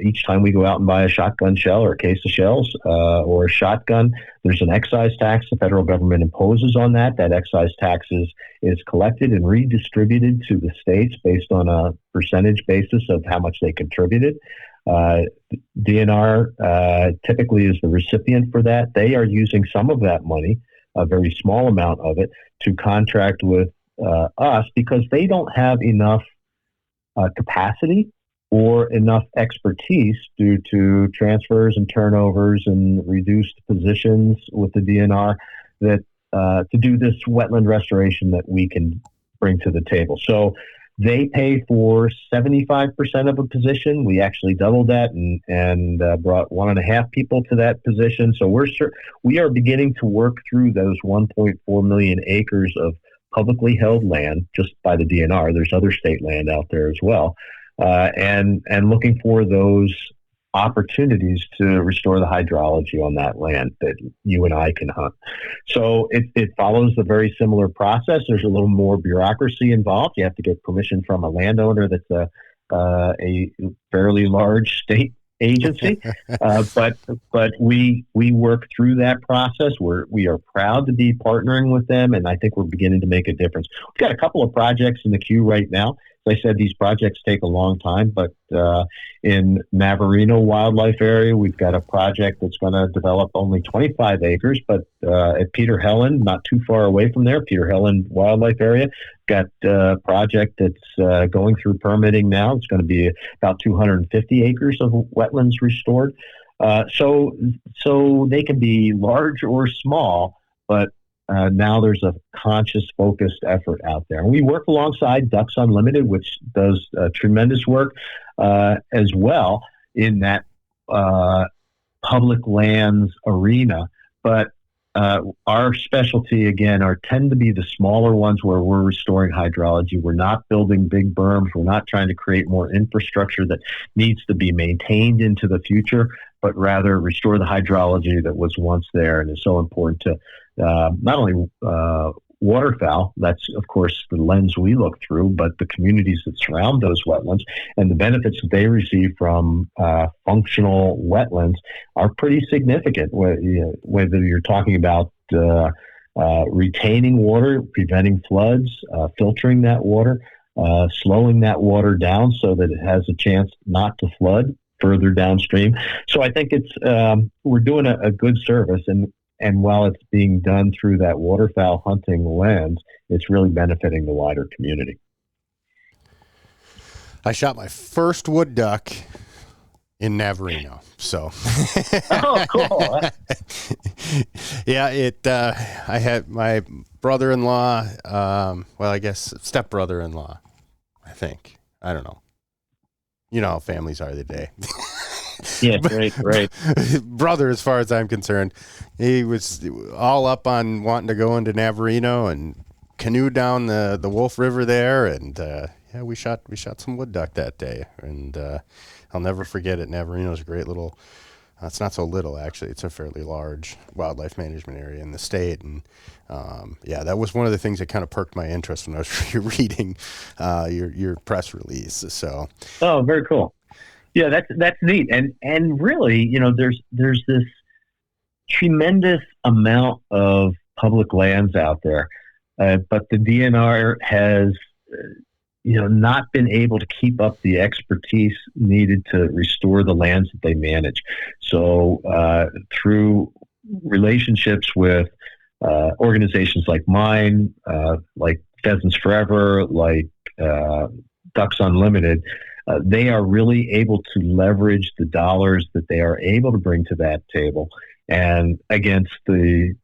each time we go out and buy a shotgun shell or a case of shells or a shotgun, there's an excise tax the federal government imposes on that. That excise tax is collected and redistributed to the states based on a percentage basis of how much they contributed. DNR typically is the recipient for that. They are using some of that money, a very small amount of it, to contract with us because they don't have enough capacity or enough expertise due to transfers and turnovers and reduced positions with the DNR that to do this wetland restoration that we can bring to the table. So they pay for 75% of a position. We actually doubled that and brought 1.5 people to that position. So we are beginning to work through those 1.4 million acres of publicly held land just by the DNR. There's other state land out there as well. And looking for those opportunities to restore the hydrology on that land that you and I can hunt. So it follows a very similar process. There's a little more bureaucracy involved. You have to get permission from a landowner that's a fairly large state agency. But we work through that process. We are proud to be partnering with them, and I think we're beginning to make a difference. We've got a couple of projects in the queue right now. As I said, these projects take a long time, but in Navarino Wildlife Area, we've got a project that's going to develop only 25 acres, but at Peter Helen, not too far away from there, Peter Helen Wildlife Area, got a project that's going through permitting now. It's going to be about 250 acres of wetlands restored. So they can be large or small, but now there's a conscious, focused effort out there. And we work alongside Ducks Unlimited, which does tremendous work as well in that public lands arena. But our specialty, again, tend to be the smaller ones where we're restoring hydrology. We're not building big berms. We're not trying to create more infrastructure that needs to be maintained into the future, but rather restore the hydrology that was once there and is so important to not only waterfowl, that's of course the lens we look through, but the communities that surround those wetlands and the benefits that they receive from functional wetlands are pretty significant. Whether you're talking about retaining water, preventing floods, filtering that water, slowing that water down so that it has a chance not to flood further downstream. So I think we're doing a good service, and while it's being done through that waterfowl hunting lens, it's really benefiting the wider community. I shot my first wood duck in Navarino. So, oh, cool. Yeah, I had my brother-in-law, well, I guess step-brother-in-law, I think. I don't know. You know how families are today. Yeah, right. Brother, as far as I'm concerned, he was all up on wanting to go into Navarino and canoe down the Wolf River there, and yeah, we shot some wood duck that day, and I'll never forget it. Navarino is a great little. It's not so little, actually. It's a fairly large wildlife management area in the state, and yeah, that was one of the things that kind of perked my interest when I was reading your press release. So, oh, very cool. Yeah, that's neat, and really, you know, there's this tremendous amount of public lands out there, but the DNR has, not been able to keep up the expertise needed to restore the lands that they manage. So through relationships with organizations like mine, like Pheasants Forever, like Ducks Unlimited, they are really able to leverage the dollars that they are able to bring to that table, and against the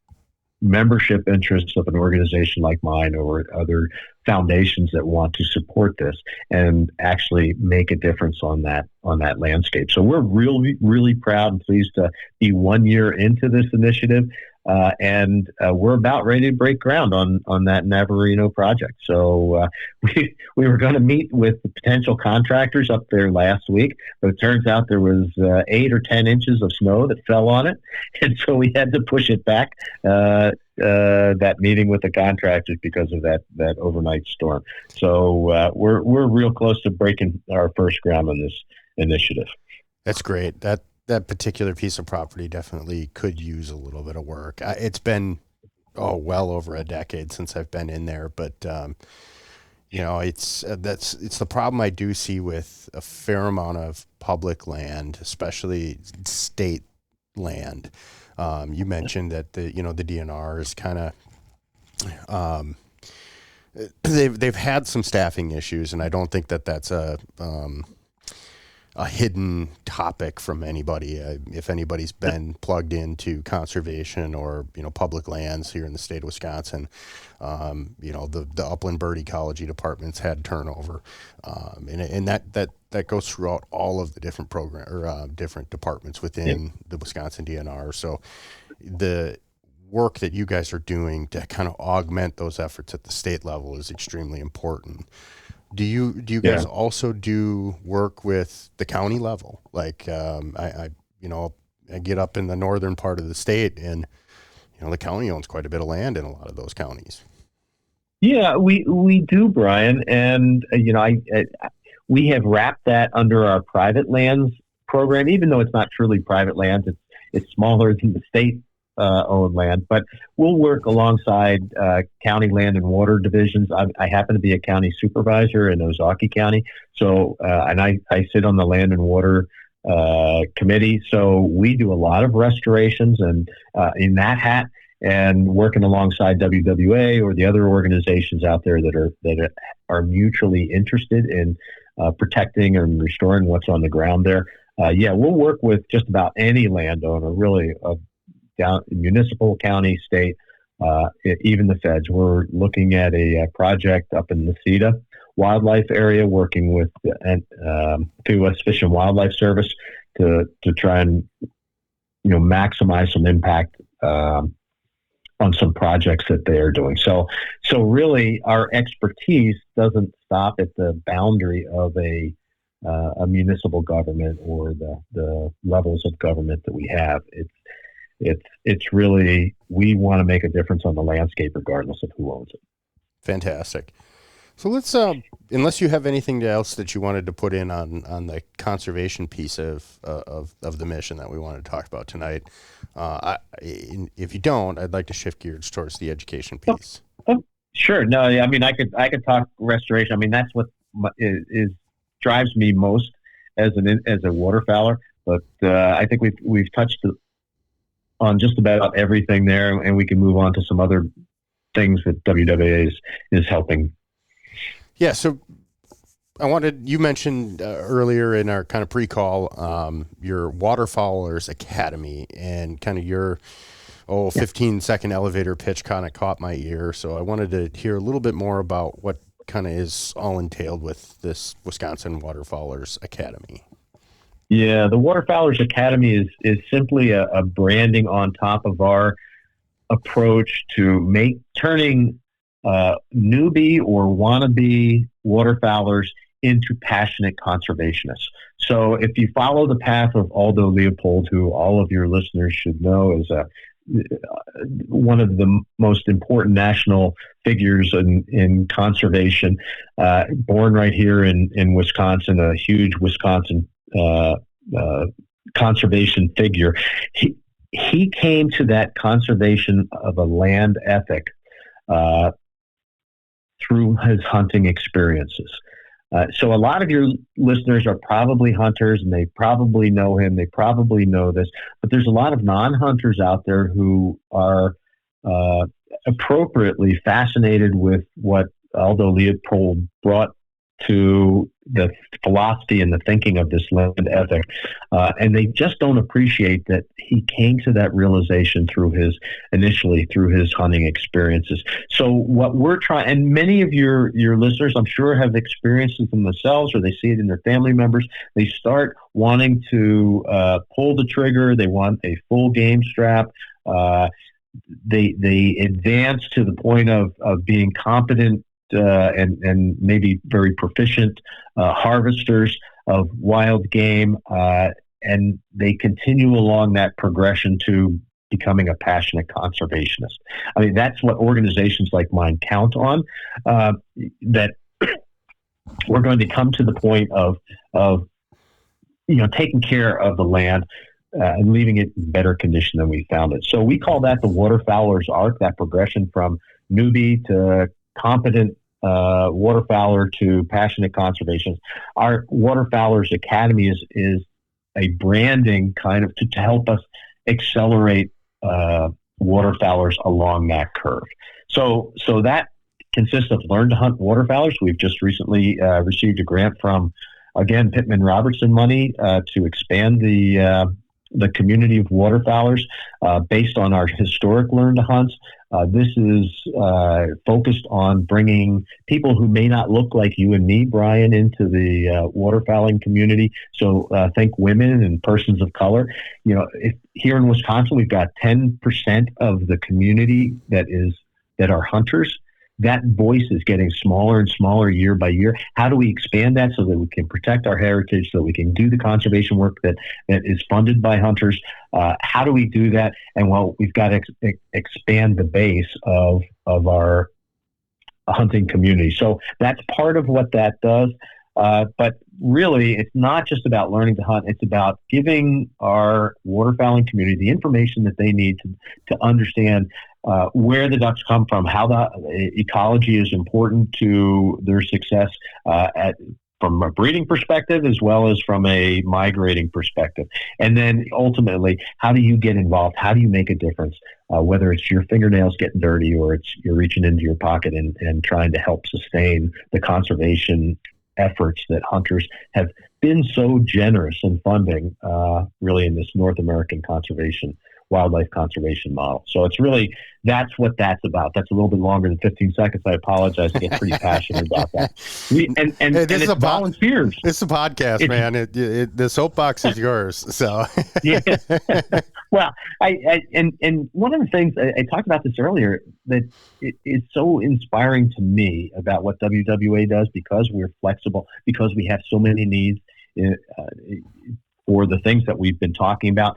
membership interests of an organization like mine or other foundations that want to support this and actually make a difference on that landscape. So we're really, really proud and pleased to be 1 year into this initiative. And we're about ready to break ground on that Navarino project. So we were going to meet with the potential contractors up there last week, but it turns out there was 8 or 10 inches of snow that fell on it, and so we had to push it back. That meeting with the contractors because of that overnight storm. So we're real close to breaking our first ground on this initiative. That's great. That particular piece of property definitely could use a little bit of work. It's been, well over a decade since I've been in there, but, it's the problem I do see with a fair amount of public land, especially state land. You mentioned that the DNR is kind of, they've had some staffing issues, and I don't think that's a hidden topic from anybody. If anybody's been plugged into conservation or, public lands here in the state of Wisconsin, the upland bird ecology departments had turnover. And that goes throughout all of the different different departments within the Wisconsin DNR. So the work that you guys are doing to kind of augment those efforts at the state level is extremely important. Do you guys also do work with the county level? Like, I get up in the northern part of the state, and, the county owns quite a bit of land in a lot of those counties. Yeah, we do, Brian. And, we have wrapped that under our private lands program, even though it's not truly private lands. It's smaller than the state owned land, but we'll work alongside county land and water divisions. I happen to be a county supervisor in Ozaukee County, so and I sit on the land and water committee. So we do a lot of restorations and in that hat, and working alongside WWA or the other organizations out there that are mutually interested in protecting and restoring what's on the ground there. We'll work with just about any landowner, really. Down municipal, county, state, even the feds. We're looking at a project up in the Cedar wildlife area, working with U.S. Fish and Wildlife Service to try and maximize some impact on some projects that they are doing. So really, our expertise doesn't stop at the boundary of a municipal government or the levels of government that we have. It's really, we want to make a difference on the landscape regardless of who owns it. Fantastic. So let's, unless you have anything else that you wanted to put in on the conservation piece of the mission that we wanted to talk about tonight, if you don't, I'd like to shift gears towards the education piece. Sure. No, I mean, I could talk restoration. I mean, that's what drives me most as a waterfowler, but I think we've touched on just about everything there, and we can move on to some other things that WWA is helping. Yeah. So you mentioned earlier in our kind of pre-call, your Waterfowlers Academy, and kind of your 15-second elevator pitch kind of caught my ear. So I wanted to hear a little bit more about what kind of is all entailed with this Wisconsin Waterfowlers Academy. Yeah, the Waterfowlers Academy is simply a branding on top of our approach to turning newbie or wannabe waterfowlers into passionate conservationists. So if you follow the path of Aldo Leopold, who all of your listeners should know is one of the most important national figures in conservation, born right here in Wisconsin, a huge Wisconsin conservation figure. He came to that conservation of a land ethic through his hunting experiences. So a lot of your listeners are probably hunters, and they probably know him. They probably know this, but there's a lot of non-hunters out there who are appropriately fascinated with what Aldo Leopold brought to the philosophy and the thinking of this land ethic. And they just don't appreciate that he came to that realization initially through his hunting experiences. So what we're trying, and many of your listeners, I'm sure, have experienced it themselves, or they see it in their family members. They start wanting to pull the trigger. They want a full game strap. They advance to the point of being competent and maybe very proficient harvesters of wild game, and they continue along that progression to becoming a passionate conservationist. I mean, that's what organizations like mine count on, that we're going to come to the point of taking care of the land and leaving it in better condition than we found it. So we call that the waterfowler's arc, that progression from newbie to competent waterfowler to passionate conservationist. Our Waterfowlers Academy is a branding kind of to help us accelerate waterfowlers along that curve. So that consists of Learn to Hunt Waterfowlers. We've just recently received a grant from, again, Pittman Robertson money to expand the community of waterfowlers based on our historic Learn to Hunts. This is focused on bringing people who may not look like you and me, Brian, into the waterfowling community. So think women and persons of color. Here in Wisconsin, we've got 10% of the community that are hunters. That voice is getting smaller and smaller year by year. How do we expand that so that we can protect our heritage, so we can do the conservation work that is funded by hunters? How do we do that? And we've got to expand the base of our hunting community. So that's part of what that does. But really, it's not just about learning to hunt. It's about giving our waterfowling community the information that they need to understand where the ducks come from, how the ecology is important to their success from a breeding perspective as well as from a migrating perspective. And then ultimately, how do you get involved? How do you make a difference? Whether it's your fingernails getting dirty or you're reaching into your pocket and trying to help sustain the conservation efforts that hunters have been so generous in funding really in this North American wildlife conservation model. So it's really, that's what that's about. That's a little bit longer than 15 seconds. I apologize. I get pretty passionate about that. And this is volunteers. It's a podcast, man. The soapbox is yours. So yeah. Well, and one of the things I talked about this earlier that is so inspiring to me about what WWA does, because we're flexible, because we have so many needs for the things that we've been talking about.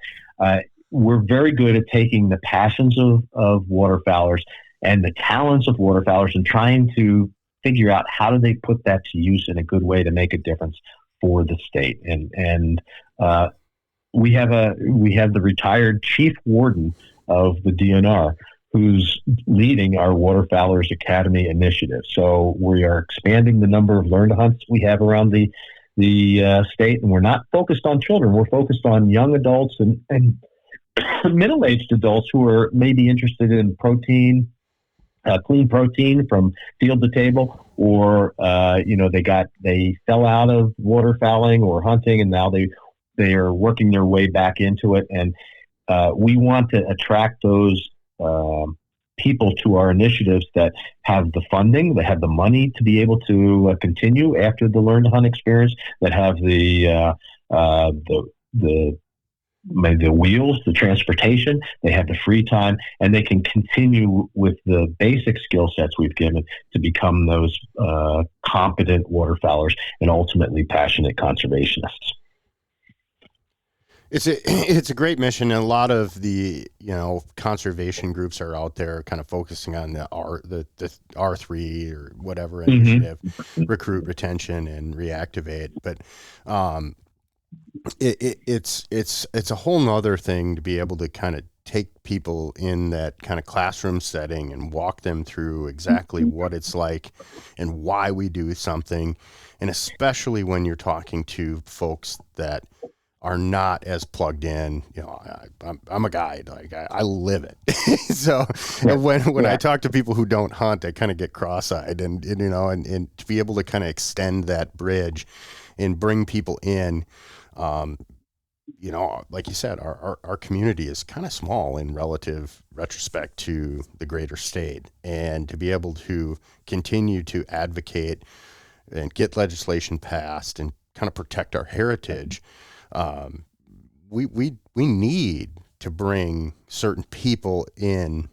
We're very good at taking the passions of waterfowlers and the talents of waterfowlers and trying to figure out how do they put that to use in a good way to make a difference for the state. And we have the retired chief warden of the DNR who's leading our Waterfowlers Academy initiative. So we are expanding the number of Learn to Hunts we have around the the state, and we're not focused on children. We're focused on young adults and middle-aged adults who are maybe interested in protein, clean protein from field to table, or they fell out of waterfowling or hunting, and now they are working their way back into it. And we want to attract those people to our initiatives that have the funding, that have the money to be able to continue after the Learn to Hunt experience, that have the wheels, the transportation, they have the free time, and they can continue with the basic skill sets we've given to become those competent waterfowlers and ultimately passionate conservationists. It's a great mission, and a lot of the conservation groups are out there kind of focusing on the R3 or whatever initiative, recruit, retention, and reactivate. But it's a whole nother thing to be able to kind of take people in that kind of classroom setting and walk them through exactly what it's like and why we do something, and especially when you're talking to folks that are not as plugged in. I'm a guide, like I live it. So when I talk to people who don't hunt, I kind of get cross-eyed, and to be able to kind of extend that bridge and bring people in, like you said, our community is kind of small in relative retrospect to the greater state, and to be able to continue to advocate and get legislation passed and kind of protect our heritage. We need to bring certain people in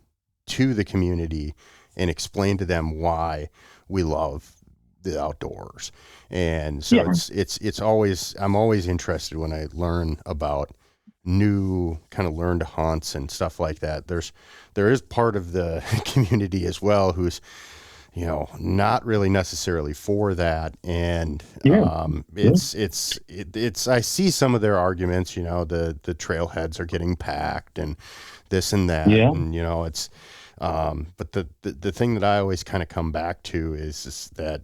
to the community and explain to them why we love the outdoors. And so it's always, I'm always interested when I learn about new kind of learn to hunts and stuff like that. There is part of the community as well who's not really necessarily for that. And it's I see some of their arguments, the trailheads are getting packed and this and that. Yeah. And, it's, but the thing that I always kind of come back to is that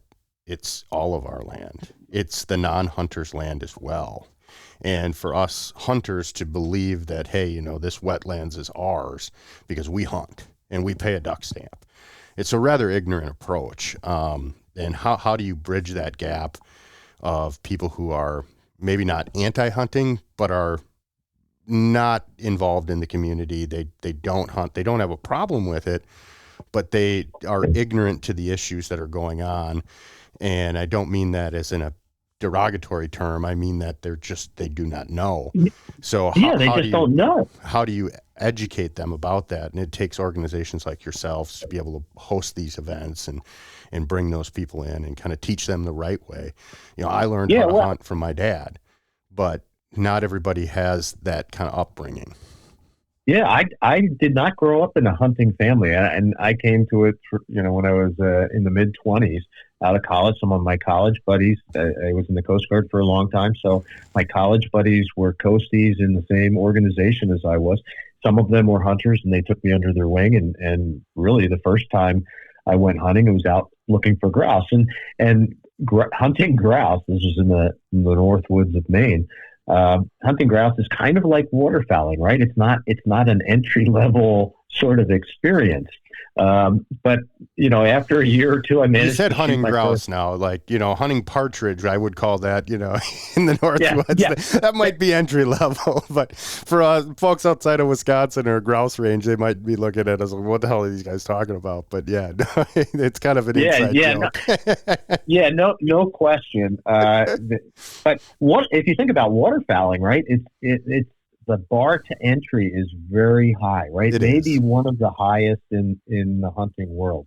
it's all of our land. It's the non-hunters' land as well. And for us hunters to believe that, hey, this wetlands is ours because we hunt and we pay a duck stamp. It's a rather ignorant approach. And how do you bridge that gap of people who are maybe not anti-hunting, but are not involved in the community? They don't hunt. They don't have a problem with it, but they are ignorant to the issues that are going on. And I don't mean that as in a derogatory term. I mean that they do not know. So they don't know. How do you educate them about that? And it takes organizations like yourselves to be able to host these events and bring those people in and kind of teach them the right way. I learned how to hunt from my dad, but not everybody has that kind of upbringing. Yeah, I did not grow up in a hunting family, and I came to it, when I was in the mid-20s, out of college. Some of my college buddies, I was in the Coast Guard for a long time, so my college buddies were coasties in the same organization as I was. Some of them were hunters, and they took me under their wing, and really the first time I went hunting, I was out looking for grouse, and hunting grouse, this was in the North Woods of Maine. Hunting grouse is kind of like waterfowling, right? It's not an entry level sort of experience. But after a year or two, I managed. You said hunting grouse now, like hunting partridge. I would call that, in the Northwoods. Yeah. That might be entry level, but for folks outside of Wisconsin or grouse range, they might be looking at us like, "What the hell are these guys talking about?" But it's kind of an inside joke. No question. But if you think about waterfowling, right? It's the bar to entry is very high, right? Maybe one of the highest in the hunting world,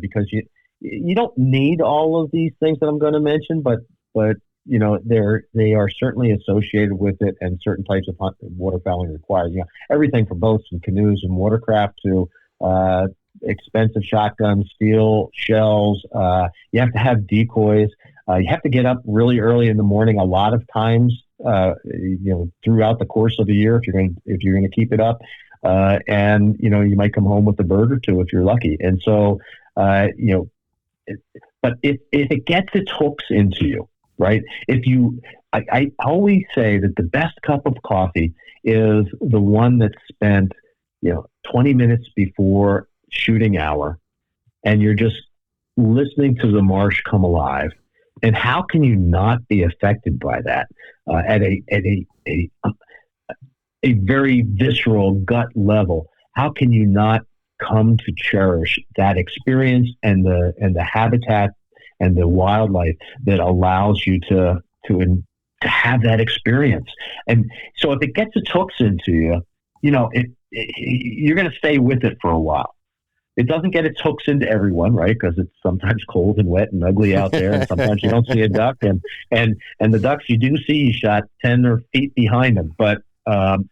because you don't need all of these things that I'm going to mention, but they are certainly associated with it, and certain types of waterfowling requires everything from boats and canoes and watercraft to expensive shotguns, steel shells. You have to have decoys. You have to get up really early in the morning. A lot of times, throughout the course of the year, if you're going to keep it up, and you might come home with a bird or two if you're lucky. And so, but if it gets its hooks into you, right? I always say that the best cup of coffee is the one that's spent, 20 minutes before shooting hour, and you're just listening to the marsh come alive. And how can you not be affected by that at a very visceral gut level? How can you not come to cherish that experience and the habitat and the wildlife that allows you to have that experience? And so if it gets its hooks into you, you're going to stay with it for a while. It doesn't get its hooks into everyone, right? Because it's sometimes cold and wet and ugly out there, and sometimes you don't see a duck, and the ducks you do see, you shot 10 or feet behind them. But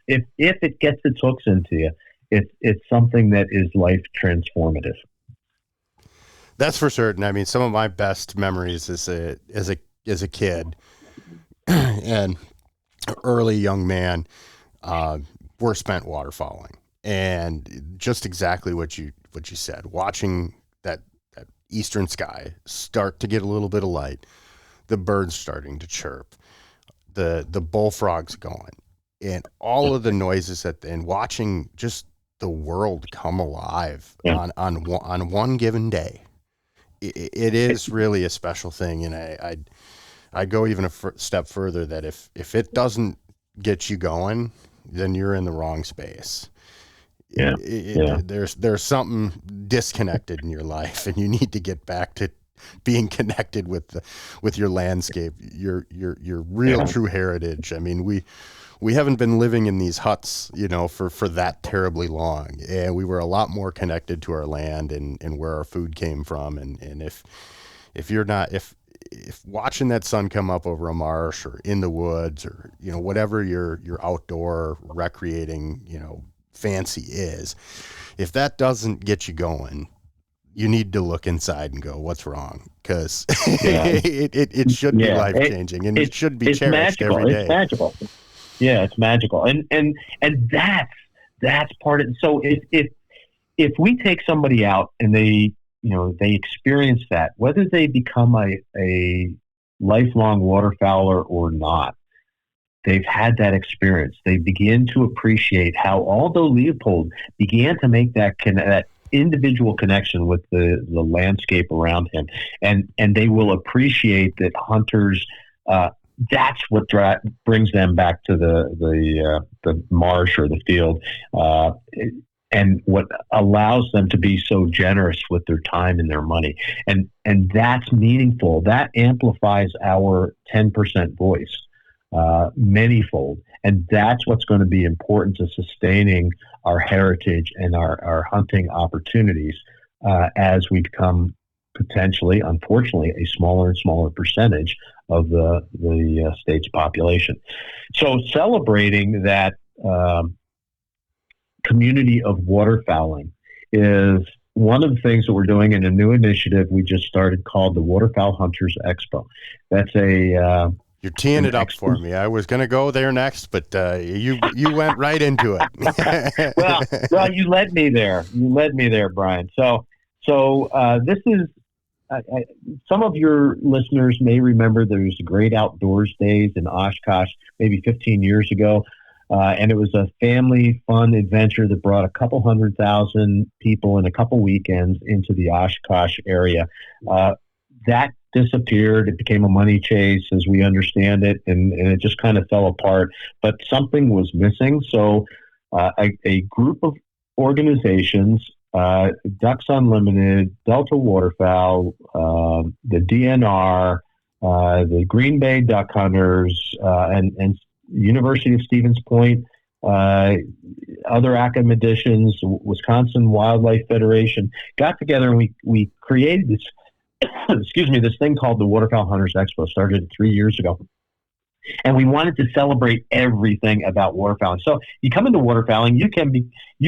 if it gets its hooks into you, it's something that is life transformative. That's for certain. I mean, some of my best memories as a kid and early young man were spent waterfowling, and just exactly what you said, watching that eastern sky start to get a little bit of light, the birds starting to chirp, the bullfrogs going, and all of the noises and watching just the world come alive on one given day. It is really a special thing, and I go even a step further, that if it doesn't get you going, then you're in the wrong space. There's something disconnected in your life, and you need to get back to being connected with your landscape, your real true heritage. I mean, we haven't been living in these huts, for that terribly long, and we were a lot more connected to our land and where our food came from. And if you're not, if watching that sun come up over a marsh or in the woods, or whatever your outdoor recreating fancy is, if that doesn't get you going, you need to look inside and go, what's wrong? Because it should be life changing, and it should be cherished magical. every day. It's magical. Yeah, it's magical, and that's part of it. So if we take somebody out and they experience that, whether they become a lifelong waterfowler or not, they've had that experience. They begin to appreciate how, although Leopold began to make that individual connection with the landscape around him, and they will appreciate that hunters. That's what brings them back to the marsh or the field, and what allows them to be so generous with their time and their money, and that's meaningful. That amplifies our 10% voice manyfold, and that's what's going to be important to sustaining our heritage and our hunting opportunities as we become potentially, unfortunately, a smaller and smaller percentage of the state's population. So celebrating that community of waterfowling is one of the things that we're doing in a new initiative we just started called the Waterfowl Hunters Expo. That's You're teeing it up for me. I was going to go there next, but you went right into it. well, you led me there. Brian. So this is. Some of your listeners may remember there was Great Outdoors Days in Oshkosh maybe 15 years ago, and it was a family fun adventure that brought a couple 100,000 people in a couple weekends into the Oshkosh area. That disappeared. It became a money chase as we understand it, and it just kind of fell apart. But something was missing, so a group of organizations, Ducks Unlimited, Delta Waterfowl, the DNR, the Green Bay Duck Hunters, and University of Stevens Point, other academicians, Wisconsin Wildlife Federation, got together and we created this this thing called the Waterfowl Hunters Expo. Started 3 years ago. And we wanted to celebrate everything about waterfowling. So you come into waterfowling, you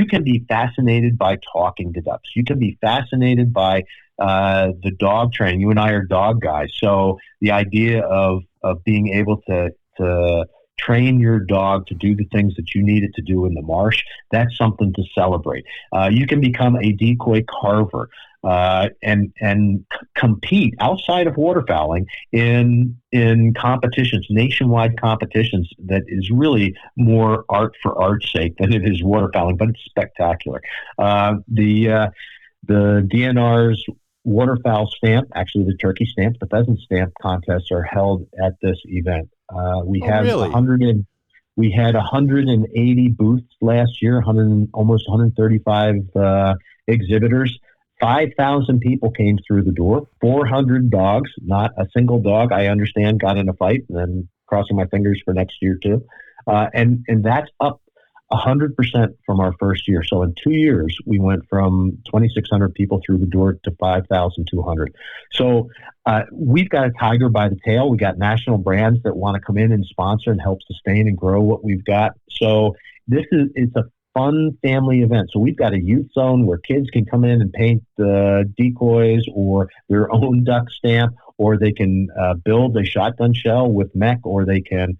can be fascinated by talking to ducks. You can be fascinated by the dog training. You and I are dog guys. So the idea of being able to train your dog to do the things that you need it to do in the marsh, that's something to celebrate. You can become a decoy carver. and compete outside of waterfowling in competitions, nationwide competitions that is really more art for art's sake than it is waterfowling, but it's spectacular. The DNR's waterfowl stamp, actually the turkey stamp, the pheasant stamp contests are held at this event. We had 180 booths last year, almost 135 exhibitors. 5,000 people came through the door. 400 dogs, not a single dog, I understand, got in a fight, and then crossing my fingers for next year too. And that's up 100% from our first year. So in 2 years, we went from 2,600 people through the door to 5,200. So we've got a tiger by the tail. We got national brands that want to come in and sponsor and help sustain and grow what we've got. So it's a fun family event. So we've got a youth zone where kids can come in and paint decoys or their own duck stamp, or they can build a shotgun shell with mech, or they can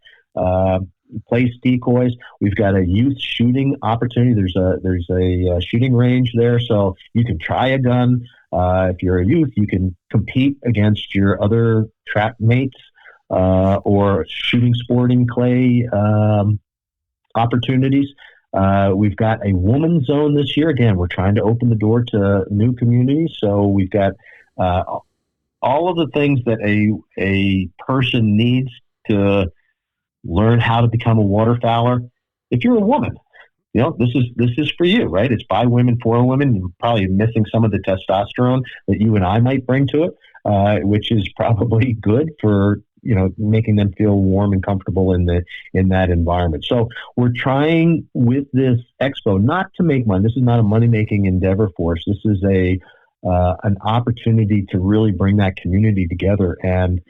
place decoys. We've got a youth shooting opportunity. There's a shooting range there, so you can try a gun. If you're a youth, you can compete against your other trap mates or shooting sporting clay opportunities. We've got a woman's zone this year. Again, we're trying to open the door to new communities. So we've got all of the things that a person needs to learn how to become a waterfowler. If you're a woman, this is for you, right? It's by women for women. You're probably missing some of the testosterone that you and I might bring to it, which is probably good for making them feel warm and comfortable in that environment. So we're trying with this expo not to make money. This is not a money-making endeavor for us. This is an opportunity to really bring that community together and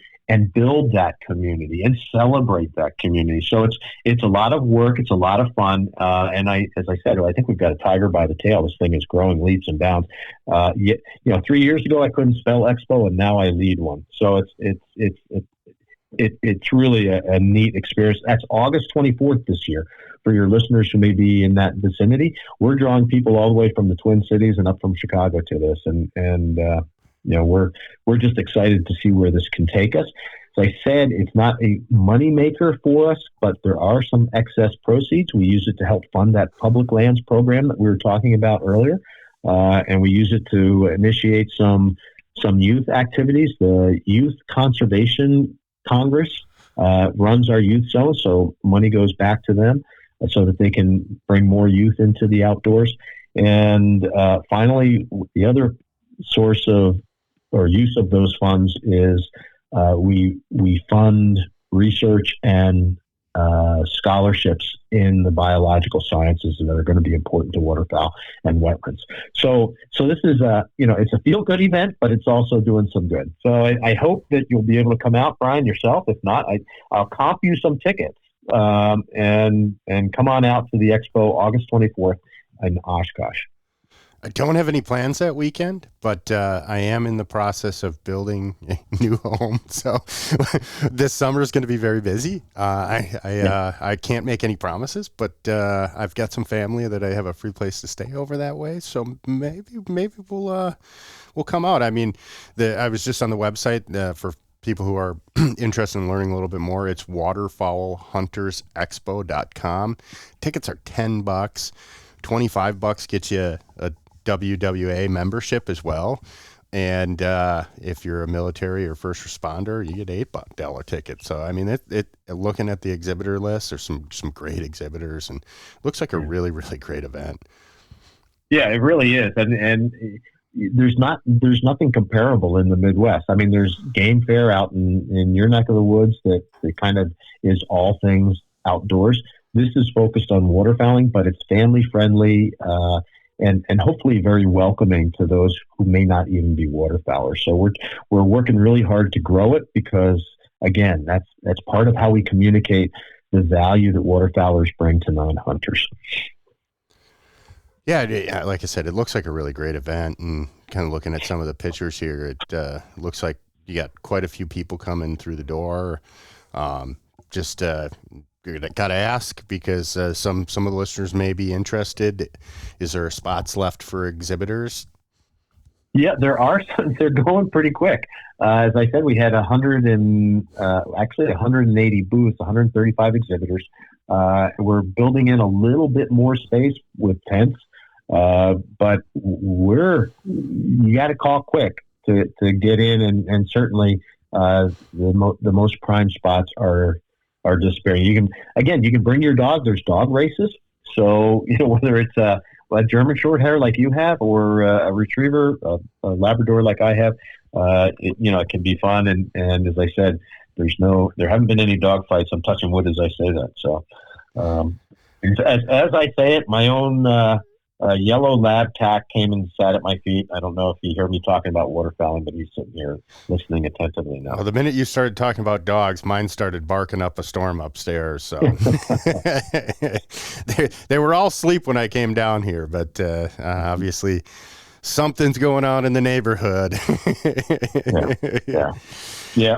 build that community and celebrate that community. So it's a lot of work. It's a lot of fun. And as I said, I think we've got a tiger by the tail. This thing is growing leaps and bounds. 3 years ago I couldn't spell expo, and now I lead one. So it's really a neat experience. That's August 24th this year. For your listeners who may be in that vicinity, we're drawing people all the way from the Twin Cities and up from Chicago to this, and we're just excited to see where this can take us. As I said, it's not a money maker for us, but there are some excess proceeds. We use it to help fund that public lands program that we were talking about earlier, and we use it to initiate some youth activities. The Youth Conservation Congress runs our youth zone, so money goes back to them so that they can bring more youth into the outdoors. And finally, the other source of or use of those funds is we fund research and scholarships in the biological sciences that are going to be important to waterfowl and wetlands. So this is it's a feel-good event, but it's also doing some good. So I hope that you'll be able to come out, Brian, yourself. If not, I'll comp you some tickets and come on out to the expo August 24th in Oshkosh. I don't have any plans that weekend, but I am in the process of building a new home. So this summer is going to be very busy. I can't make any promises, but I've got some family that I have a free place to stay over that way. So maybe we'll come out. I mean, I was just on the website for people who are interested in learning a little bit more. It's waterfowlhuntersexpo.com. Tickets are $10. $25 gets you a WWA membership as well. And if you're a military or first responder, you get $8 tickets. So, I mean, looking at the exhibitor list, there's some great exhibitors, and it looks like a really, really great event. Yeah, it really is. And there's nothing comparable in the Midwest. I mean, there's game fair out in your neck of the woods that kind of is all things outdoors. This is focused on waterfowling, but it's family friendly, and hopefully very welcoming to those who may not even be waterfowlers. So we're working really hard to grow it because, again, that's part of how we communicate the value that waterfowlers bring to non-hunters. Yeah, like I said, it looks like a really great event, and kind of looking at some of the pictures here, it looks like you got quite a few people coming through the door. Got to ask because some of the listeners may be interested. Is there spots left for exhibitors? Yeah, there are some. They're going pretty quick. As I said, we had 180 booths, 135 exhibitors. We're building in a little bit more space with tents, but you got to call quick to get in, and certainly the most prime spots are disappearing. You can bring your dog. There's dog races, so whether it's a German short hair like you have, or a retriever, a Labrador like I have, it can be fun. And as I said, there haven't been any dog fights. I'm touching wood as I say that. So, as I say it, my own yellow lab tack came and sat at my feet. I don't know if you hear me talking about waterfowling, but he's sitting here listening attentively now. Well, the minute you started talking about dogs, mine started barking up a storm upstairs. So they were all asleep when I came down here, but obviously something's going on in the neighborhood. Yeah.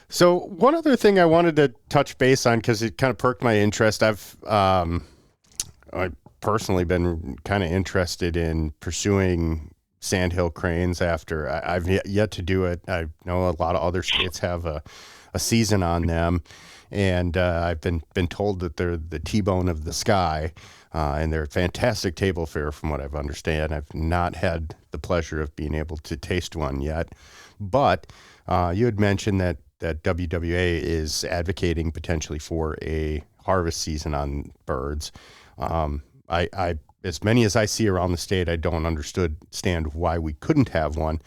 So one other thing I wanted to touch base on, because it kind of perked my interest. I've personally been kind of interested in pursuing sandhill cranes after I've yet to do it. I know a lot of other states have a season on them, and I've been told that they're the T-bone of the sky, and they're a fantastic table fare from what I've understand. I've not had the pleasure of being able to taste one yet, but you had mentioned that WWA is advocating potentially for a harvest season on birds. I as many as I see around the state, I don't understand why we couldn't have one.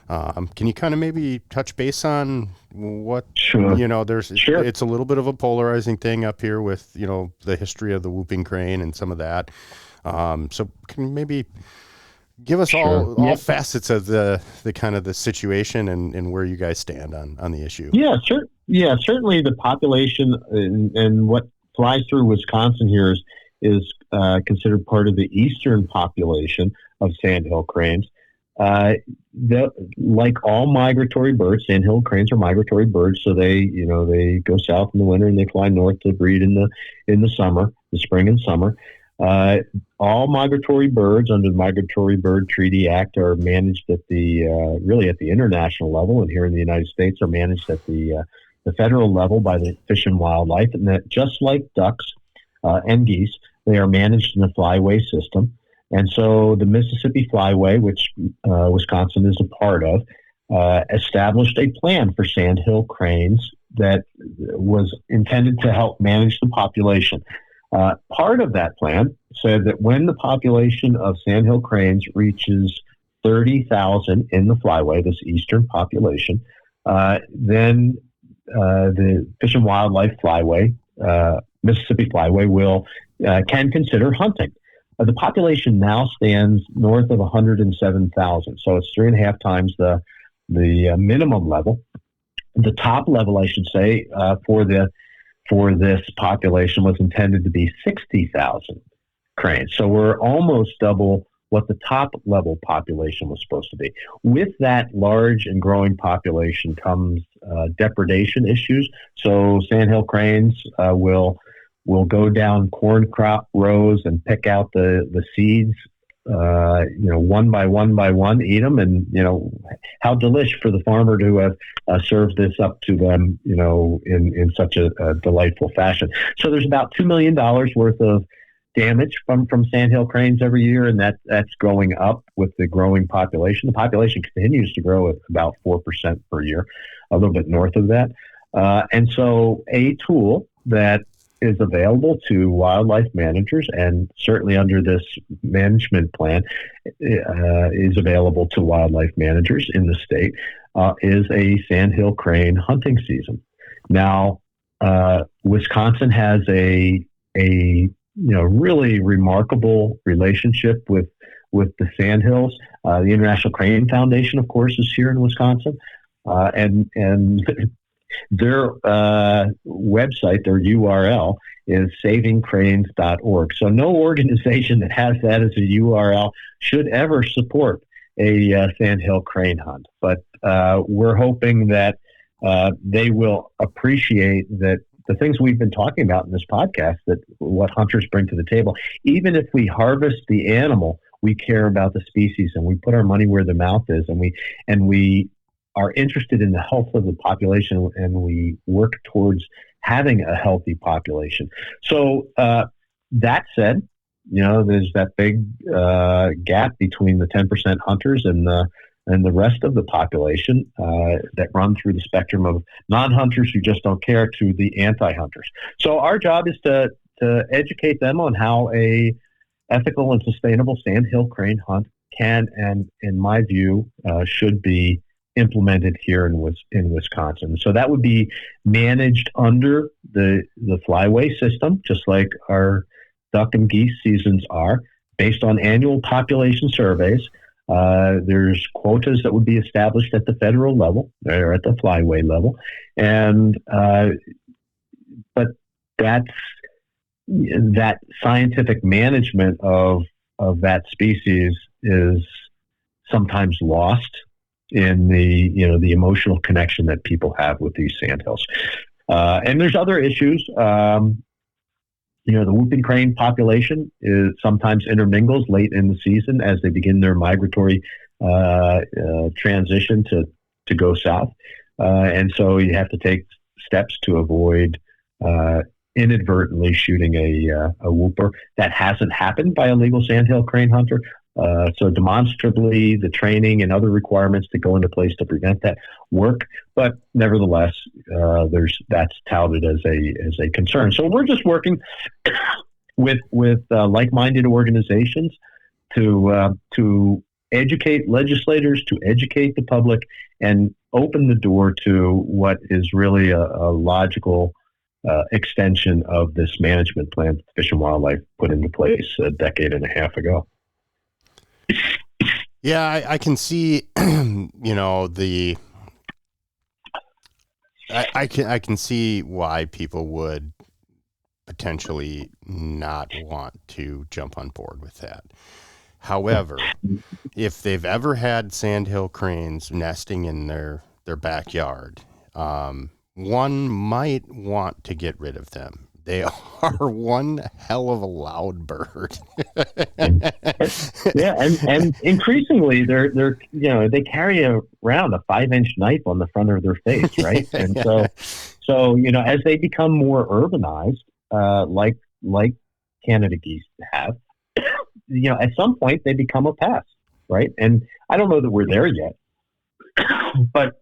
Can you kind of maybe touch base on what, Sure. Sure. It's a little bit of a polarizing thing up here with, the history of the whooping crane and some of that. So can you maybe give us all facets of the kind of the situation and where you guys stand on the issue? Yeah, sure. Yeah, certainly the population and what flies through Wisconsin here is considered part of the eastern population of sandhill cranes. Like all migratory birds, sandhill cranes are migratory birds, so they go south in the winter and they fly north to breed in the summer, the spring and summer. All migratory birds under the Migratory Bird Treaty Act are managed at really at the international level, and here in the United States are managed at the federal level by the Fish and Wildlife, and that just like ducks and geese, they are managed in a flyway system. And so the Mississippi Flyway, which Wisconsin is a part of, established a plan for sandhill cranes that was intended to help manage the population. Part of that plan said that when the population of sandhill cranes reaches 30,000 in the flyway, this eastern population, then the Fish and Wildlife Flyway, Mississippi Flyway, can consider hunting. The population now stands north of 107,000, so it's 3.5 times the minimum level. The top level, I should say, for this population was intended to be 60,000 cranes. So we're almost double what the top level population was supposed to be. With that large and growing population comes depredation issues. So sandhill cranes will go down corn crop rows and pick out the seeds, one by one, eat them. And, how delish for the farmer to have served this up to them, in such a delightful fashion. So there's about $2 million worth of damage from sandhill cranes every year, and that's going up with the growing population. The population continues to grow at about 4% per year, a little bit north of that. And so a tool that is available to wildlife managers, and certainly under this management plan is available to wildlife managers in the state, is a sandhill crane hunting season. Now, Wisconsin has a really remarkable relationship with the sandhills. The International Crane Foundation, of course, is here in Wisconsin, and their website, their URL, is savingcranes.org. So no organization that has that as a URL should ever support a sandhill crane hunt. But we're hoping that they will appreciate that the things we've been talking about in this podcast, that what hunters bring to the table, even if we harvest the animal we care about the species, and we put our money where the mouth is, and we are interested in the health of the population, and we work towards having a healthy population. So that said, there's that big gap between the 10% hunters and the rest of the population that run through the spectrum of non-hunters who just don't care to the anti-hunters. So our job is to educate them on how a ethical and sustainable sandhill crane hunt can, and in my view, should be implemented here in Wisconsin. So that would be managed under the flyway system, just like our duck and geese seasons are, based on annual population surveys. There's quotas that would be established at the federal level, or at the flyway level, and but that scientific management of that species is sometimes lost in the emotional connection that people have with these sandhills. And there's other issues. The whooping crane population is sometimes intermingles late in the season as they begin their migratory transition to go south. And so you have to take steps to avoid inadvertently shooting a whooper. That hasn't happened by a legal sandhill crane hunter. So demonstrably, the training and other requirements that go into place to prevent that work, but nevertheless, that's touted as a concern. So we're just working with like-minded organizations to educate legislators, to educate the public, and open the door to what is really a logical extension of this management plan that Fish and Wildlife put into place a decade and a half ago. Yeah, I can see, I can see why people would potentially not want to jump on board with that. However, if they've ever had sandhill cranes nesting in their backyard, one might want to get rid of them. They are one hell of a loud bird. Yeah, and increasingly they carry around a 5-inch knife on the front of their face, right? And so as they become more urbanized, like Canada geese have, at some point they become a pest, right? And I don't know that we're there yet, but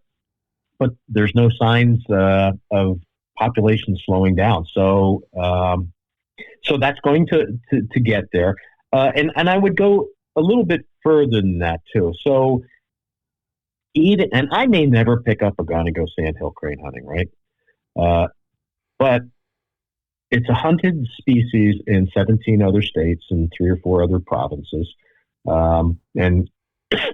there's no signs of population slowing down. So that's going to get there. And I would go a little bit further than that too. So and I may never pick up a gun and go sandhill crane hunting, right? But it's a hunted species in 17 other states and 3 or 4 other provinces. And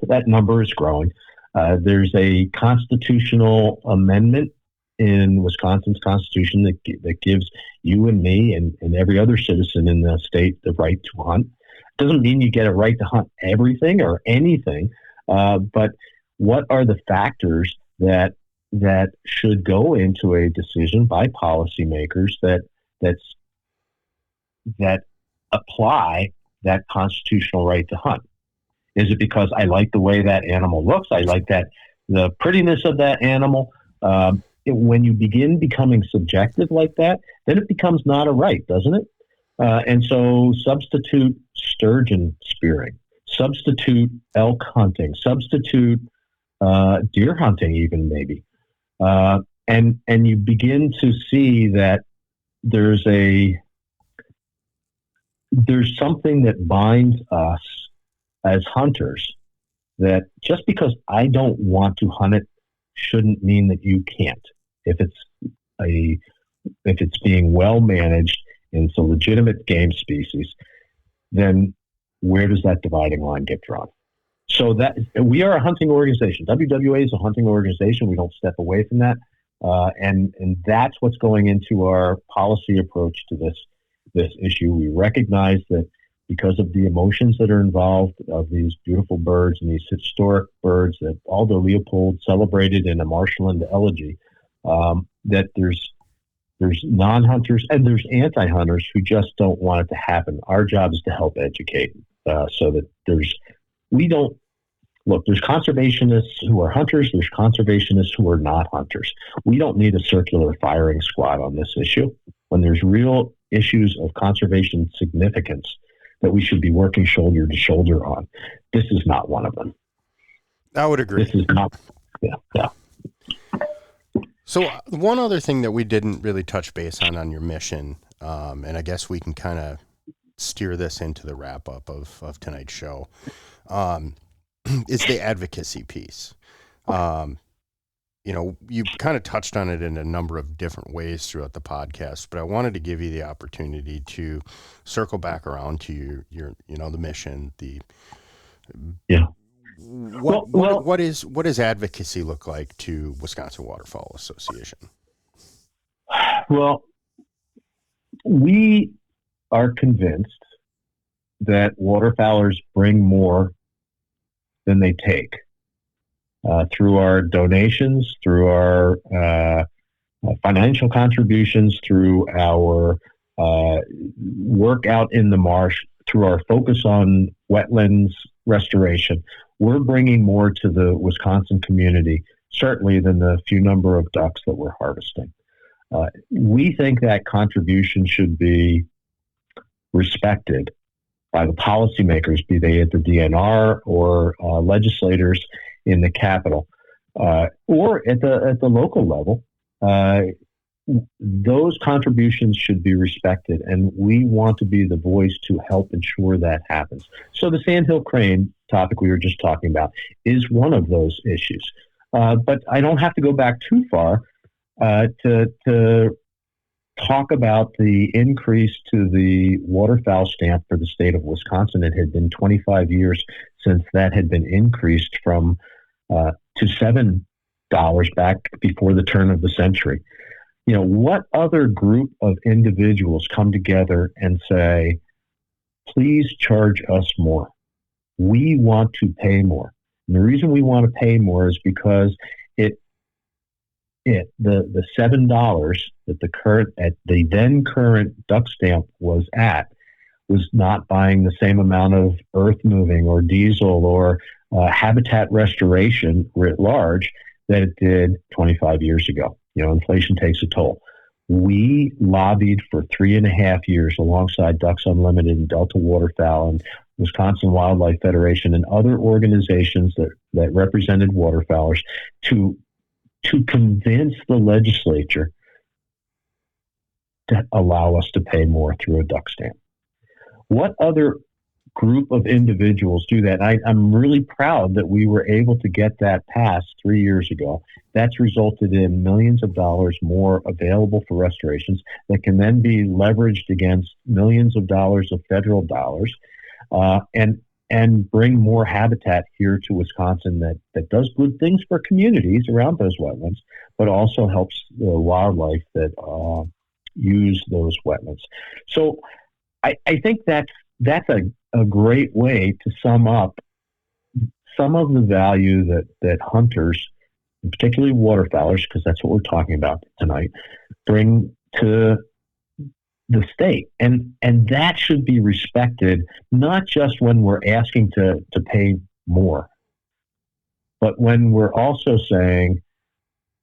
that number is growing. There's a constitutional amendment in Wisconsin's Constitution that gives you and me and every other citizen in the state the right to hunt. It doesn't mean you get a right to hunt everything or anything, but what are the factors that should go into a decision by policymakers that apply that constitutional right to hunt? Is it because I like the way that animal looks? I like the prettiness of that animal. When you begin becoming subjective like that, then it becomes not a right, doesn't it? And so substitute sturgeon spearing, substitute elk hunting, substitute deer hunting even maybe. And you begin to see that there's something that binds us as hunters, that just because I don't want to hunt it shouldn't mean that you can't. If it's being well managed and it's a legitimate game species, then where does that dividing line get drawn? So that we are a hunting organization. WWA is a hunting organization. We don't step away from that, and that's what's going into our policy approach to this issue. We recognize that because of the emotions that are involved of these beautiful birds and these historic birds that Aldo Leopold celebrated in a marshland elegy, that there's non-hunters and there's anti-hunters who just don't want it to happen. Our job is to help educate. so that there's conservationists who are hunters, there's conservationists who are not hunters. We don't need a circular firing squad on this issue. When there's real issues of conservation significance that we should be working shoulder to shoulder on, this is not one of them. I would agree. This is not, yeah. So one other thing that we didn't really touch base on your mission, and I guess we can kind of steer this into the wrap up of tonight's show, is the advocacy piece. You kind of touched on it in a number of different ways throughout the podcast, but I wanted to give you the opportunity to circle back around to your the mission, what does advocacy look like to Wisconsin Waterfowl Association? Well, we are convinced that waterfowlers bring more than they take through our donations, through our financial contributions, through our work out in the marsh, through our focus on wetlands restoration. We're bringing more to the Wisconsin community, certainly, than the few number of ducks that we're harvesting. We think that contribution should be respected by the policymakers, be they at the DNR or legislators in the Capitol, or at the local level. Those contributions should be respected, and we want to be the voice to help ensure that happens. So the sandhill crane topic we were just talking about is one of those issues. But I don't have to go back too far to talk about the increase to the waterfowl stamp for the state of Wisconsin. It had been 25 years since that had been increased from to $7 back before the turn of the century. What other group of individuals come together and say, please charge us more? We want to pay more. And the reason we want to pay more is because the $7 that the then current duck stamp was not buying the same amount of earth moving or diesel or habitat restoration writ large that it did 25 years ago. Inflation takes a toll. We lobbied for 3.5 years alongside Ducks Unlimited and Delta Waterfowl and Wisconsin Wildlife Federation and other organizations that represented waterfowlers to convince the legislature to allow us to pay more through a duck stamp. What other group of individuals do that? I'm really proud that we were able to get that passed 3 years ago. That's resulted in millions of dollars more available for restorations that can then be leveraged against millions of dollars of federal dollars, and bring more habitat here to Wisconsin that does good things for communities around those wetlands, but also helps the wildlife that use those wetlands. So I think that's a great way to sum up some of the value that hunters, and particularly waterfowlers, because that's what we're talking about tonight, bring to the state. And that should be respected, not just when we're asking to pay more, but when we're also saying,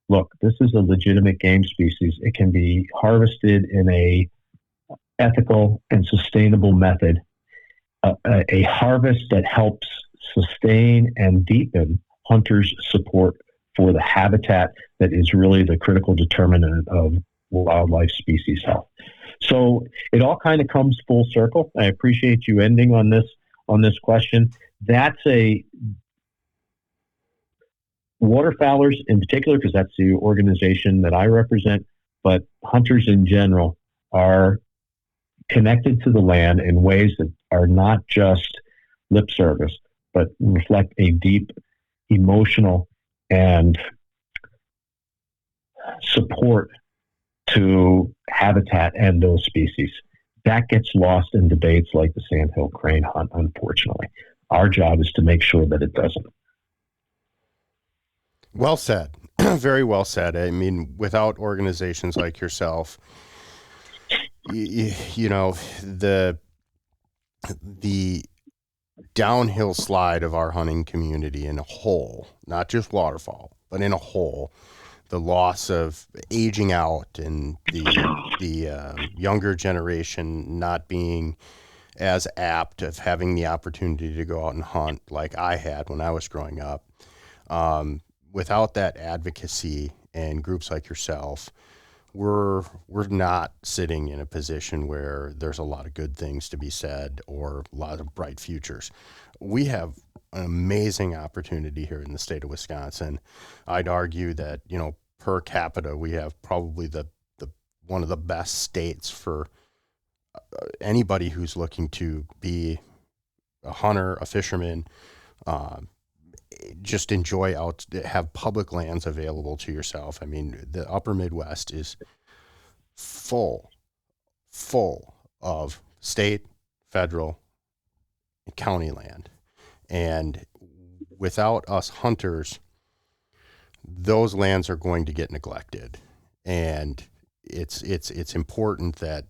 look, this is a legitimate game species. It can be harvested in a ethical and sustainable method, a harvest that helps sustain and deepen hunters' support for the habitat that is really the critical determinant of wildlife species health. So it all kind of comes full circle. I appreciate you ending on this question. That's a waterfowlers in particular, because that's the organization that I represent, but hunters in general are connected to the land in ways that are not just lip service, but reflect a deep emotional and support to habitat and those species. That gets lost in debates like the sandhill crane hunt, unfortunately. Our job is to make sure that it doesn't. Well said. Very well said. I mean, without organizations like yourself, the downhill slide of our hunting community in a whole, not just waterfowl, but in a whole. The loss of aging out and the younger generation not being as apt of having the opportunity to go out and hunt like I had when I was growing up. Without that advocacy and groups like yourself, we're not sitting in a position where there's a lot of good things to be said or a lot of bright futures. We have an amazing opportunity here in the state of Wisconsin. I'd argue that, per capita, we have probably the one of the best states for anybody who's looking to be a hunter, a fisherman, just enjoy out, have public lands available to yourself. I mean, the upper Midwest is full of state, federal, and county land. And without us hunters, those lands are going to get neglected. And it's important that,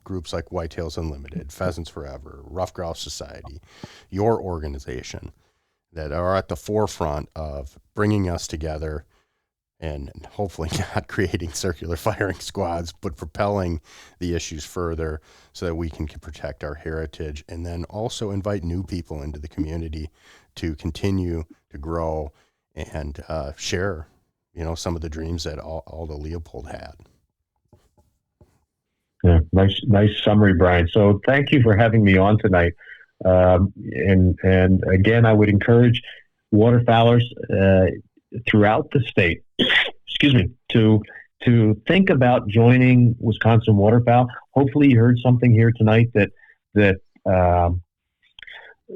groups like Whitetails Unlimited, Pheasants Forever, Rough Grouse Society, your organization, that are at the forefront of bringing us together and hopefully not creating circular firing squads, but propelling the issues further so that we can protect our heritage, and then also invite new people into the community to continue to grow and share, some of the dreams that Aldo Leopold had. Yeah, nice summary, Brian. So thank you for having me on tonight. And again, I would encourage waterfowlers throughout the state, to think about joining Wisconsin Waterfowl. Hopefully, you heard something here tonight that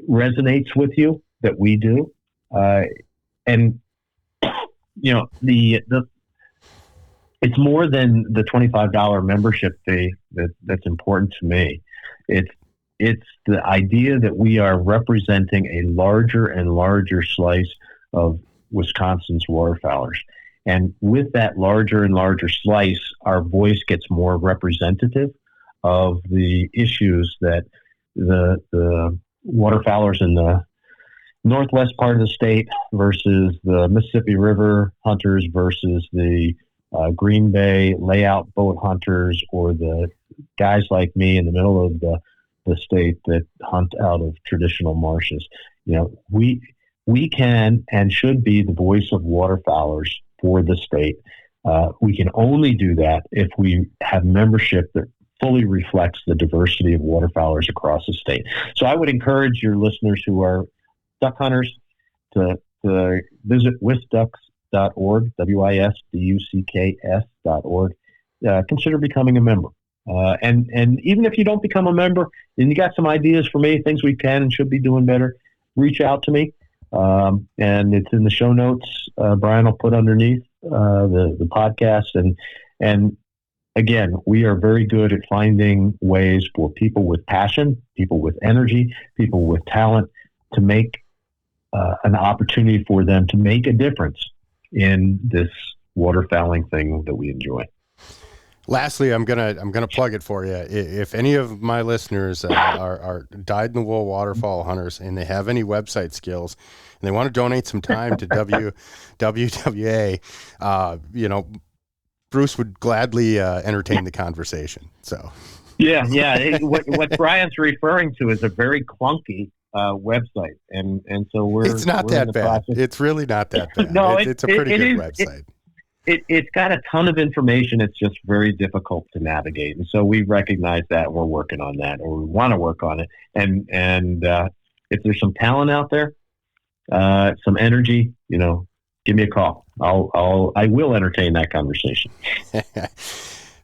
resonates with you, that we do, and it's more than the $25 membership fee that's important to me. It's the idea that we are representing a larger and larger slice of Wisconsin's waterfowlers. And with that larger and larger slice, our voice gets more representative of the issues that the waterfowlers in the northwest part of the state versus the Mississippi River hunters versus the Green Bay layout boat hunters, or the guys like me in the middle of the state that hunt out of traditional marshes. We can and should be the voice of waterfowlers for the state. We can only do that if we have membership that fully reflects the diversity of waterfowlers across the state. So I would encourage your listeners who are duck hunters to visit wisducks.org, WISDUCKS.org. Consider becoming a member. And even if you don't become a member and you got some ideas for me, things we can and should be doing better, reach out to me. And it's in the show notes. Brian will put underneath the podcast. And again, we are very good at finding ways for people with passion, people with energy, people with talent to make an opportunity for them to make a difference in this waterfowling thing that we enjoy. Lastly, I'm gonna plug it for you. If any of my listeners are dyed-in-the-wool waterfowl hunters and they have any website skills and they want to donate some time to WWA, Bruce would gladly entertain the conversation. So, yeah. What Brian's referring to is a very clunky website, and so it's not that bad. Process. It's really not that bad. No, it's a pretty good website. It's got a ton of information. It's just very difficult to navigate. And so we recognize that, and we're working on that, or we want to work on it. And if there's some talent out there, some energy, give me a call. I will entertain that conversation.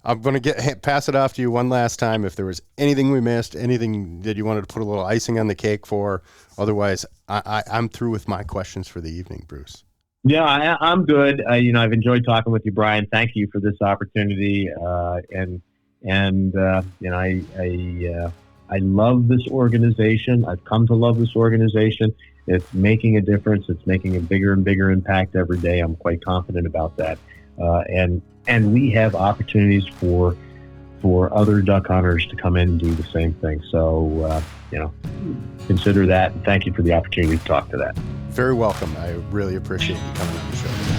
I'm going to pass it off to you one last time. If there was anything we missed, anything that you wanted to put a little icing on the cake for, otherwise I'm through with my questions for the evening, Bruce. Yeah, I'm good. I've enjoyed talking with you, Brian. Thank you for this opportunity. I love this organization. I've come to love this organization. It's making a difference. It's making a bigger and bigger impact every day. I'm quite confident about that. And we have opportunities for for other duck hunters to come in and do the same thing. So, consider that. And thank you for the opportunity to talk to that. Very welcome. I really appreciate you coming on the show today.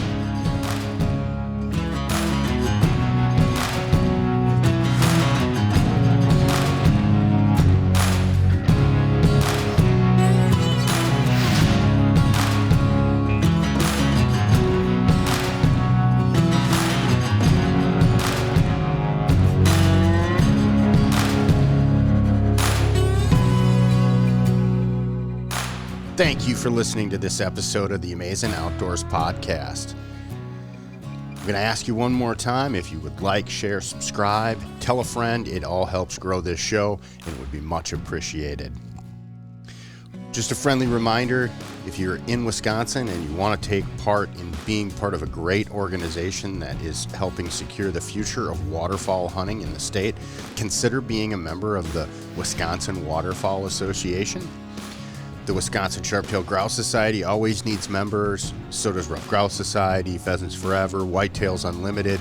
Thank you for listening to this episode of the Amazing Outdoors Podcast. I'm going to ask you one more time if you would like, share, subscribe, tell a friend. It all helps grow this show and would be much appreciated. Just a friendly reminder, if you're in Wisconsin and you want to take part in being part of a great organization that is helping secure the future of waterfowl hunting in the state, consider being a member of the Wisconsin Waterfowl Association. The Wisconsin Sharp-tailed Grouse Society always needs members. So does Rough Grouse Society, Pheasants Forever, Whitetails Unlimited.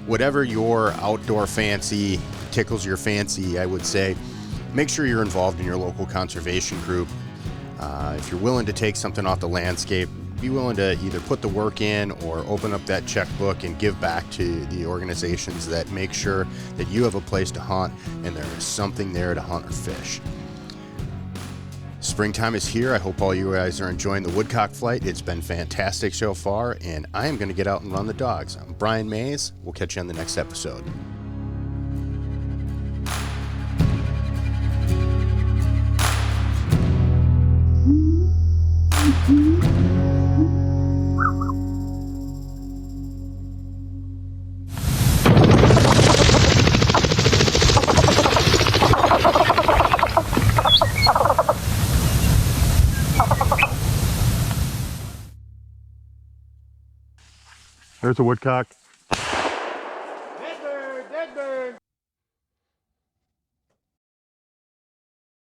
Whatever your outdoor fancy tickles your fancy, I would say, make sure you're involved in your local conservation group. If you're willing to take something off the landscape, be willing to either put the work in or open up that checkbook and give back to the organizations that make sure that you have a place to hunt and there is something there to hunt or fish. Springtime is here. I hope all you guys are enjoying the woodcock flight. It's been fantastic so far, and I am going to get out and run the dogs. I'm Brian Mays. We'll catch you on the next episode. There's a woodcock.